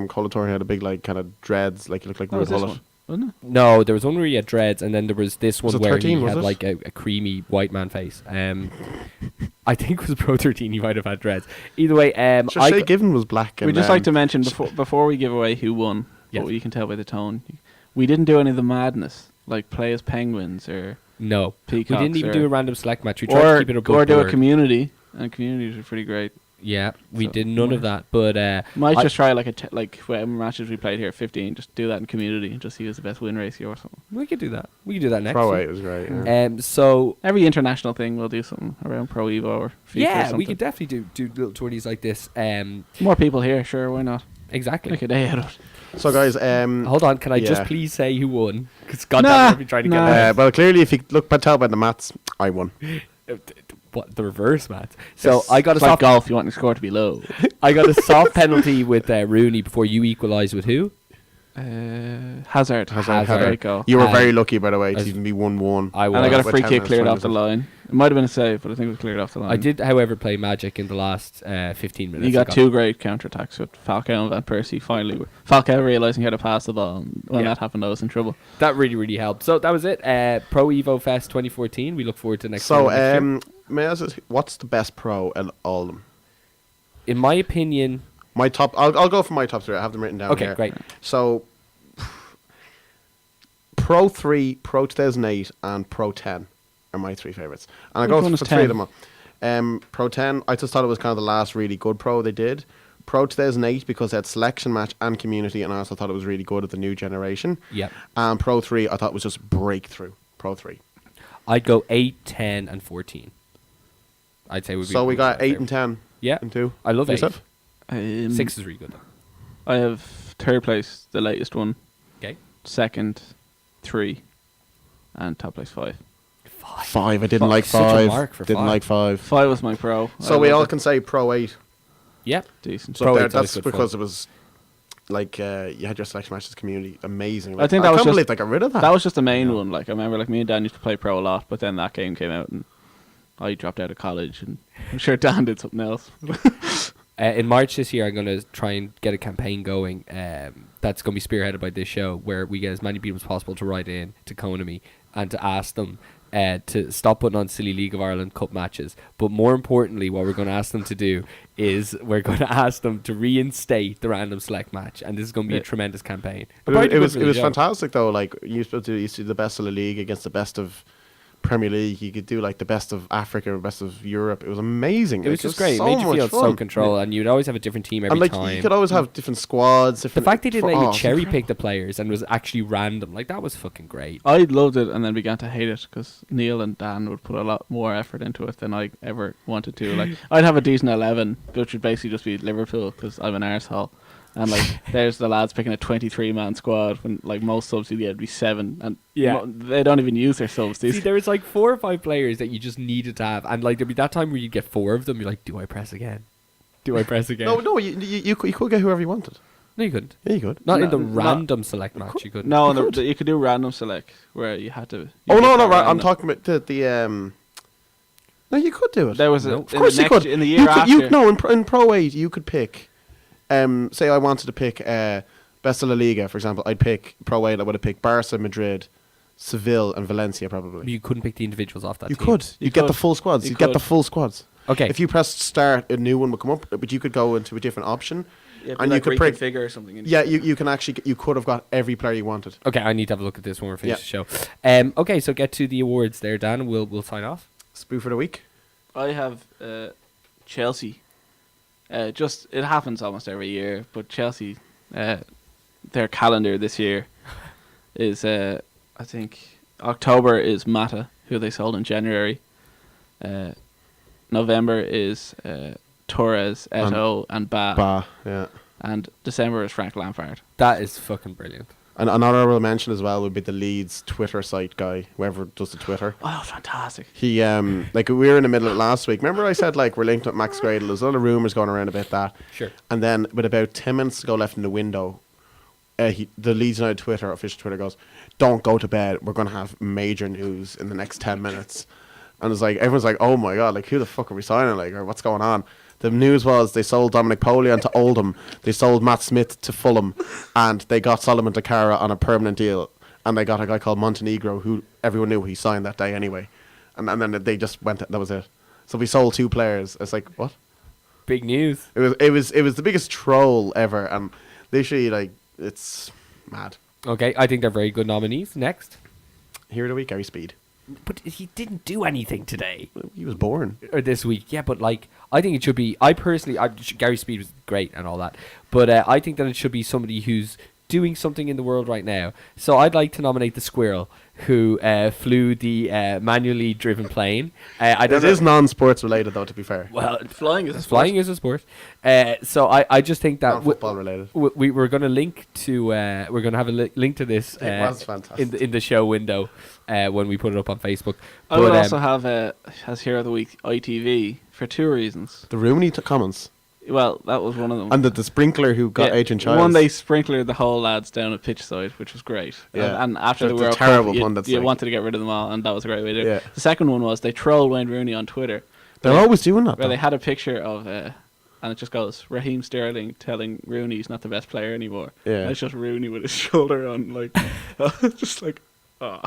S2: Colator had a big like kind of dreads, like he looked like
S3: That
S2: Rude
S3: was this
S2: Hullet?
S3: one, wasn't it?
S1: No, there was one where he had dreads, and then there was this
S2: Was
S1: one
S2: it
S1: where
S2: 13,
S1: he
S2: was
S1: had
S2: it?
S1: like a creamy white man face. I think it was Pro 13. He might have had dreads. Either way,
S2: So Shay Given was black.
S3: We'd
S2: And,
S3: just like to mention before we give away who won,
S1: Yes.
S3: but you can tell by the tone, we didn't do any of the madness, like play as penguins or
S1: no,
S3: peacocks.
S1: we didn't even
S3: or,
S1: do a random select match. We tried to keep it above
S3: or do a
S1: board.
S3: community, and communities are pretty great.
S1: Yeah, we
S3: So,
S1: did none of that. But
S3: Might
S1: I-
S3: just try like like whatever matches we played here, 15. Just do that in community and just see who's the best win ratio or something.
S1: we could do that. We could do that next.
S2: Pro
S1: year.
S2: 8 was great. Yeah.
S1: So
S3: Every international thing, we'll do something around Pro Evo or FIFA or
S1: yeah,
S3: something.
S1: we could definitely do little tourneys like this.
S3: More people here, sure, why not?
S1: Exactly.
S3: Make a day out of it.
S2: So guys,
S1: Hold on, can I just
S2: yeah.
S1: please say who won? Because goddamn,
S3: Nah,
S1: I've been trying to get
S3: nah.
S1: that.
S2: well, clearly, if you tell by the maths, I won.
S1: What the reverse, Matt? So
S2: Yes.
S1: I got a
S3: It's like
S1: soft.
S3: golf, you want your score to be low.
S1: I got a soft penalty with Rooney before you equalised with who?
S3: Hazard.
S1: Hazard.
S3: Great goal.
S2: You were
S1: Um,
S2: very lucky, by the way, to
S1: as-
S2: even be 1-1.
S1: I
S3: And I
S1: was.
S3: got a
S2: with
S3: free
S2: 10
S3: kick
S2: minutes,
S3: cleared
S2: 20
S3: off the line. It might have been a save, but I think it was cleared off the line.
S1: I did, however, play Magic in the last 15 minutes.
S3: You got
S1: I
S3: two great counter-attacks with Falcao and Van Persie finally. Falcao realising how to pass the ball, and when
S1: Yeah.
S3: that happened, I was in trouble.
S1: That really, really helped. So that was it. Pro Evo Fest 2014. We look forward to next
S2: So,
S1: year. Next year.
S2: may I ask, what's the best pro in all of them?
S1: In my opinion,
S2: My top. I'll go for my top 3. I have them written down
S1: okay,
S2: here.
S1: great.
S2: So, Pro 3, Pro 2008, and Pro 10 are my 3 favorites. And I
S3: Which
S2: go
S3: one
S2: for
S3: is
S2: 3 of
S3: 10?
S2: them. Pro 10, I just thought it was kind of the last really good pro they did. Pro 2008 because they had selection match and community, and I also thought it was really good at the new generation.
S1: Yep.
S2: And Pro 3, I thought was just breakthrough. Pro 3.
S1: I'd go 8, 10, and 14. I'd say would be.
S2: So we got
S1: my
S2: 8 and
S1: favourite.
S2: 10
S1: Yeah,
S2: and 2.
S1: I love 8.
S2: Yourself?
S1: 6 is really good though.
S3: I have third place, the latest one.
S1: Okay.
S3: Second, 3, and top place 5.
S2: 5. I didn't
S1: Fuck,
S2: like
S1: such a
S2: 5.
S1: mark for
S2: Didn't
S1: 5.
S2: like 5.
S3: 5 was my pro.
S2: So
S3: I
S2: we
S3: loved
S2: all
S3: it.
S2: can say Pro 8.
S1: Yep.
S3: Decent.
S2: So
S1: Pro
S2: there,
S1: 8's always
S2: that's
S1: good
S2: because
S1: fun.
S2: it was like you had your selection matches community amazing.
S3: I think that
S2: I
S3: was
S2: can't
S3: just-
S2: believe they got rid of that.
S3: That was just the main one. Like I remember, like me and Dan used to play pro a lot, but then that game came out and I dropped out of college, and I'm sure Dan did something else.
S1: In March this year, I'm going to try and get a campaign going that's going to be spearheaded by this show, where we get as many people as possible to write in to Konami and to ask them to stop putting on silly League of Ireland Cup matches. But more importantly, what we're going to ask them to do is we're going to ask them to reinstate the random select match, and this is going to be a tremendous campaign.
S2: But it was
S1: Show.
S2: fantastic though. Like you used to do the best of the league against the best of Premier League. You could do like the best of Africa or best of Europe. It was amazing.
S1: It was
S2: Like,
S1: just great. It
S2: So
S1: made you
S2: much
S1: feel so
S2: fun.
S1: control, and you'd always have a different team every
S2: And like
S1: time.
S2: you could always have different squads.
S1: The
S2: Different
S1: fact they didn't let you
S2: it's
S1: cherry
S2: incredible.
S1: pick the players and was actually random, like that was fucking great.
S3: I loved it, and then began to hate it because Neil and Dan would put a lot more effort into it than I ever wanted to. Like I'd have a decent 11, which would basically just be Liverpool because I'm an arsehole. And like, there's the lads picking a 23-man squad when like most subs you'd get would be 7, and
S1: Yeah.
S3: they don't even use their subs.
S1: See,
S3: These
S1: there was like 4 or 5 players that you just needed to have, and like there'd be that time where you'd get 4 of them. You're like, do I press again? Do I press again?
S2: No, you could get whoever you wanted.
S1: No, you couldn't.
S2: Yeah, you could.
S1: Not
S3: No,
S1: in the
S3: not-
S1: random select match. You couldn't.
S3: no,
S2: You
S3: no,
S2: could.
S3: you could do random select where you had to. you
S2: Oh
S3: pick
S2: no,
S3: at
S2: no, right. I'm
S3: random.
S2: talking about the. No, you could do it.
S3: There was a
S1: No.
S2: Of course you could.
S3: in the year
S2: You could-
S3: after.
S2: no, in Pro 8 you could pick. Say I wanted to pick best of La Liga, for example. I'd pick Pro 8. I would have picked Barca, Madrid, Seville, and Valencia probably.
S1: You couldn't pick the individuals off that
S2: You
S1: team.
S2: could.
S3: You
S2: You get the
S3: could.
S2: full squads.
S3: You
S2: You get the
S3: could.
S2: full squads.
S1: Okay.
S2: If you press start, a new one will come up, but you could go into a different option. and you could pick.
S3: figure or something.
S2: Yeah, you can actually. You could have got every player you wanted.
S1: Okay, I need to have a look at this when we're finished
S2: Yeah.
S1: the show. Okay, so get to the awards there, Dan, and we'll sign off.
S2: Spoo for the week.
S3: I have Chelsea. Just it happens almost every year, but Chelsea, their calendar this year is I think October is Mata, who they sold in January. November is Torres, Eto'o, and Ba.
S2: Yeah.
S3: And December is Frank Lampard.
S1: That is fucking brilliant.
S2: And an honourable mention as well would be the Leeds Twitter site guy, whoever does the Twitter.
S3: Oh, fantastic.
S2: He, like, we were in the middle of it last week. Remember I said, like, we're linked with Max Gradle? There's a lot of rumours going around about that.
S1: Sure.
S2: And then, with about 10 minutes to go left in the window, the Leeds United Twitter, official Twitter, goes, "Don't go to bed. We're going to have major news in the next 10 minutes." And it's like, everyone's like, "Oh my God, like, who the fuck are we signing? Like, or what's going on?" The news was they sold Dominic Polian to Oldham, they sold Matt Smith to Fulham, and they got Solomon Takara on a permanent deal. And they got a guy called Montenegro, who everyone knew he signed that day anyway. And then they just went, that was it. So we sold 2 players. It's like, what?
S1: Big news.
S2: It was the biggest troll ever, and literally, like, it's mad.
S1: Okay, I think they're very good nominees. Next.
S2: Here of the week, Gary Speed.
S1: But he didn't do anything today.
S2: He was born.
S1: Or this week. Yeah, but like, I think it should be, Gary Speed was great and all that, but I think that it should be somebody who's doing something in the world right now. So I'd like to nominate the squirrel who flew the manually driven plane. I don't
S2: It is non-sports related, though, to be fair.
S1: Well,
S3: Flying is a sport.
S1: flying is a sport. So I just think that
S2: Non-football related.
S1: we're going to link to we're going to have a link to this
S2: It was fantastic.
S1: in the show window when we put it up on Facebook.
S3: I would also have as Hero of the Week ITV for 2 reasons.
S2: The Rooney comments.
S3: Well, that was one of them.
S2: And the sprinkler who got Adrian Childs.
S3: One, they sprinklered the whole lads down at pitch side, which was great.
S2: Yeah.
S3: And after the
S2: The
S3: World
S2: terrible
S3: Cup,
S2: pundits,
S3: you
S2: like.
S3: wanted to get rid of them all, and that was a great way to do it.
S2: Yeah.
S3: The second one was they trolled Wayne Rooney on Twitter.
S2: They're always doing that,
S3: Where they
S2: though.
S3: had a picture of, and it just goes, Raheem Sterling telling Rooney he's not the best player anymore.
S2: Yeah.
S3: And it's just Rooney with his shoulder on, like, just like, oh.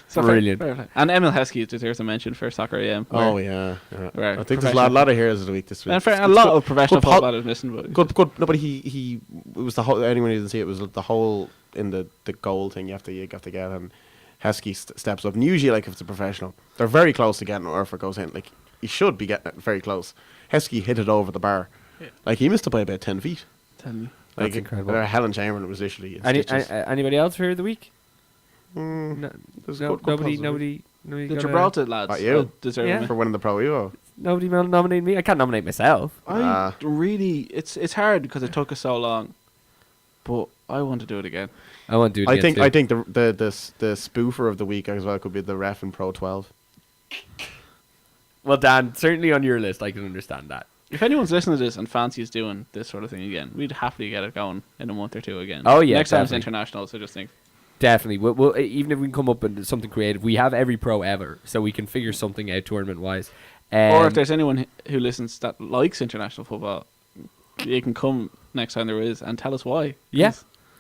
S3: So
S1: Brilliant.
S3: fair play. And Emil Heskey deserves a mention for Soccer AM.
S2: Oh, yeah.
S3: where
S2: I think there's a
S3: professional-
S2: lot of heroes of the week this week.
S3: And for a
S2: It's
S3: lot
S2: good-
S3: of professional
S2: good po-
S3: footballers missing, but
S2: Good. No, but it was the whole. Anyone who didn't see it, was the whole in the goal thing. You have to get, and Heskey steps up. And usually, like, if it's a professional, they're very close to getting it, or if it goes in, like, he should be getting it very close. Heskey hit it over the bar, like, he missed it by about 10 feet.
S3: tell me.
S1: That's
S2: Like,
S1: incredible.
S2: Helen Chamberlain was literally. in
S1: Any,
S2: stitches.
S1: anybody else for the week? No,
S2: There's
S1: no,
S2: good
S1: nobody.
S2: puzzles.
S1: Nobody.
S3: The
S1: gonna-
S3: Gibraltar lads
S2: What, you?
S3: deserve
S1: Yeah.
S3: it.
S2: for winning the Pro Evo.
S1: Nobody nominate me. I can't nominate myself.
S3: I really, it's hard because it took us so long, but I want to do it again.
S1: I want to do it.
S2: I
S1: again
S2: think
S1: too.
S2: I think the spoofer of the week as well could be the ref in Pro 12.
S1: Well, Dan, certainly on your list, I can understand that.
S3: If anyone's listening to this and fancies doing this sort of thing again, we'd happily get it going in a month or 2 again.
S1: Oh, yeah,
S3: next time it's
S1: definitely.
S3: international, so just think.
S1: Definitely. We'll even if we can come up with something creative, we have every pro ever, so we can figure something out tournament wise.
S3: Or if there's anyone who listens that likes international football, you can come next time there is and tell us why.
S1: yeah,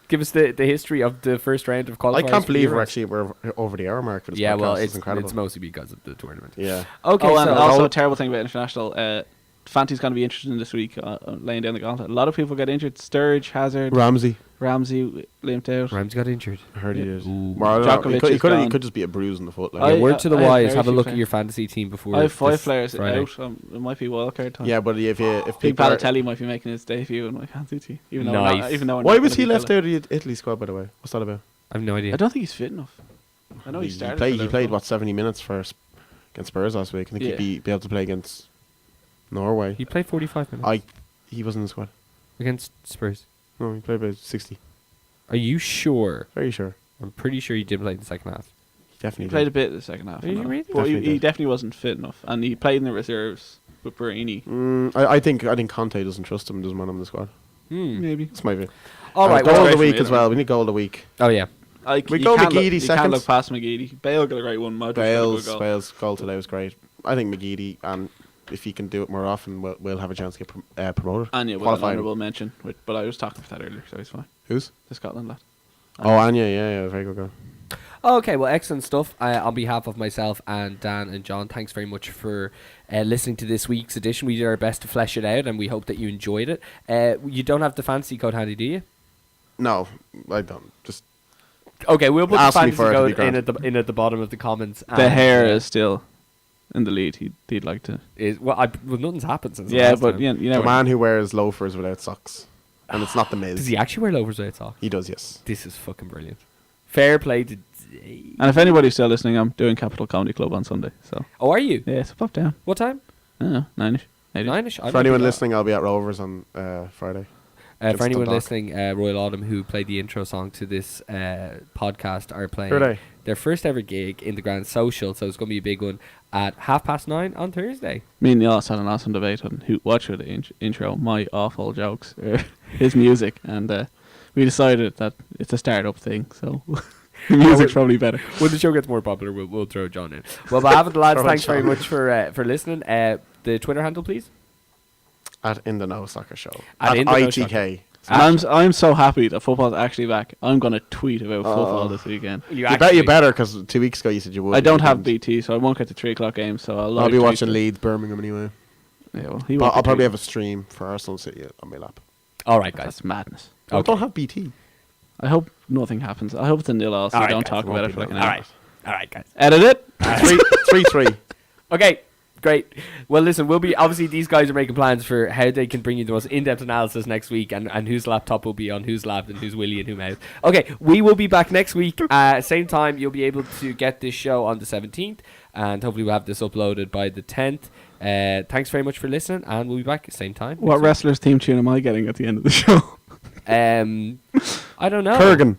S1: give us the history of the first round of qualifiers.
S2: I can't
S1: for
S2: believe
S1: Euros.
S2: we're over the hour mark for this
S1: Yeah,
S2: podcast.
S1: well,
S2: It's incredible.
S1: it's mostly because of the tournament.
S2: Yeah.
S1: Okay,
S3: Oh, and
S1: so
S3: also a terrible thing about international. Fanti's going to be interested in this week, laying down the gauntlet. A lot of people get injured. Sturridge, Hazard,
S2: Ramsey.
S3: Ramsey limped out.
S1: Rams got injured.
S2: I heard he
S3: Yeah.
S2: did.
S1: Ooh.
S2: Well, I don't know.
S3: Djokovic
S2: He
S3: is
S2: could
S3: gone.
S2: he could just be a bruise in the foot. Like.
S3: I-
S1: Yeah, word to the
S3: I have
S1: wise,
S3: very
S1: have a
S3: few
S1: look at
S3: players.
S1: your fantasy team before.
S3: I have 5
S1: this
S3: players
S1: Friday.
S3: out. It might be wildcard time.
S2: Yeah, but if
S3: Big
S2: people are,
S3: Balotelli might be making his debut in my fantasy team. Even though
S1: Nice.
S3: even though we're
S2: why
S3: not
S2: was
S3: gonna
S2: he
S3: be
S2: left
S3: Balotelli.
S2: out of the Italy squad, by the way? What's that about?
S1: I have no idea.
S3: I don't think he's fit enough. I know he
S2: He
S3: started.
S2: played.
S3: for
S2: He played
S3: Liverpool.
S2: what 70 minutes for against Spurs last week. I think
S3: Yeah.
S2: he'd be able to play against Norway.
S1: He played 45 minutes
S2: He wasn't in the squad.
S1: against Spurs.
S2: No, he played about 60.
S1: Are you sure?
S2: Very sure.
S1: I'm pretty sure he did play in the second half.
S2: He definitely
S3: He played a
S2: did.
S3: bit in the second half.
S1: Are you
S3: I know.
S1: really?
S3: But he
S2: Definitely did.
S3: definitely wasn't fit enough, and he played in the reserves with Barini.
S2: I think Conte doesn't trust him. Doesn't want him in the squad.
S3: Maybe.
S2: That's my view.
S1: All right.
S2: Goal
S1: Well,
S2: of the
S3: great
S2: week
S3: for me,
S2: as well. We need goal of the week.
S1: oh yeah.
S3: Like,
S2: We
S3: you
S2: go
S3: can't
S2: McGeady
S3: You
S2: seconds.
S3: can't look past McGeady. Bale got a great one. Modric got a good goal.
S2: Bale's goal today was great. I think McGeady, and if he can do it more often, we'll have a chance to get promoted.
S3: Anya with an
S2: Qualified.
S3: honourable mention, but I was talking for that earlier, so he's fine.
S2: Who's?
S3: The Scotland lad.
S2: Oh, Anya. Yeah, very good goal.
S1: Okay, well, excellent stuff. On behalf of myself and Dan and John, thanks very much for listening to this week's edition. We did our best to flesh it out, and we hope that you enjoyed it. You don't have the fantasy code handy, do you?
S2: No, I don't. Just
S1: Okay, we'll put the
S2: Ask me
S1: fantasy
S2: for it, it'll be
S1: code
S2: grand.
S1: in at the bottom of the comments.
S3: The
S1: and,
S3: hair is still in the lead. He'd like to.
S1: well, nothing's happened since. the
S3: Yeah,
S1: last
S3: but
S1: time.
S3: you
S2: the
S3: know.
S2: man who wears loafers without socks, and it's not the
S1: Does
S2: Miz.
S1: he actually wear loafers without socks?
S2: He does, yes.
S1: This is fucking brilliant. Fair play to
S3: And if anybody's still listening, I'm doing Capital Comedy Club on Sunday. So
S1: Oh, are you?
S3: yeah, so pop down.
S1: What time?
S3: I don't know, 9ish. 8ish.
S1: 9ish. I
S2: For
S1: might
S2: anyone
S1: be
S2: listening, I'll be at Rovers on Friday.
S1: For anyone
S2: Dundalk.
S1: listening, Royal Autumn, who played the intro song to this podcast, are playing
S2: Who are they?
S1: their first ever gig in the Grand Social, so it's going to be a big one at 9:30 on Thursday.
S3: Me and Neil had an awesome debate on what should the intro, my awful jokes, or his music, and we decided that it's a start-up thing, so the music's probably better.
S1: When the show gets more popular, we'll throw John in. Well, but having the lads,
S2: Throw
S1: thanks very
S2: John.
S1: much for listening. The Twitter handle, please.
S2: At In the Know Soccer Show.
S1: At
S2: At
S1: In the Know
S2: ITK.
S3: And I'm so happy that football's actually back. I'm going to tweet about football this weekend.
S2: You bet you better, because 2 weeks ago you said you would.
S3: I don't
S2: You
S3: have
S2: didn't.
S3: BT, so I won't get the 3 o'clock game, so I'll
S2: I'll be
S3: live
S2: watching
S3: tweet
S2: Leeds, Birmingham anyway.
S3: it. Yeah, well,
S2: But I'll probably have a stream for Arsenal City on my lap.
S1: All right, guys.
S3: That's madness.
S2: I
S1: Okay.
S2: don't have BT.
S3: I hope nothing happens. I hope it's a 0-0, so
S1: All
S3: we
S1: right,
S3: don't
S1: guys,
S3: talk
S2: it won't
S3: about it
S2: be
S3: for like an
S2: nil.
S3: hour.
S1: All right. All right, guys.
S3: Edit it.
S2: 3-3.
S1: Okay, great. Well, listen, we'll be obviously these guys are making plans for how they can bring you the most in-depth analysis next week, and whose laptop will be on whose lap and who's Willie and who mouth. Okay, we will be back next week. Same time, you'll be able to get this show on the 17th, and hopefully we'll have this uploaded by the 10th. Thanks very much for listening, and we'll be back at the same time.
S3: What wrestler's theme tune am I getting at the end of the show?
S1: I don't know.
S2: Kurgan.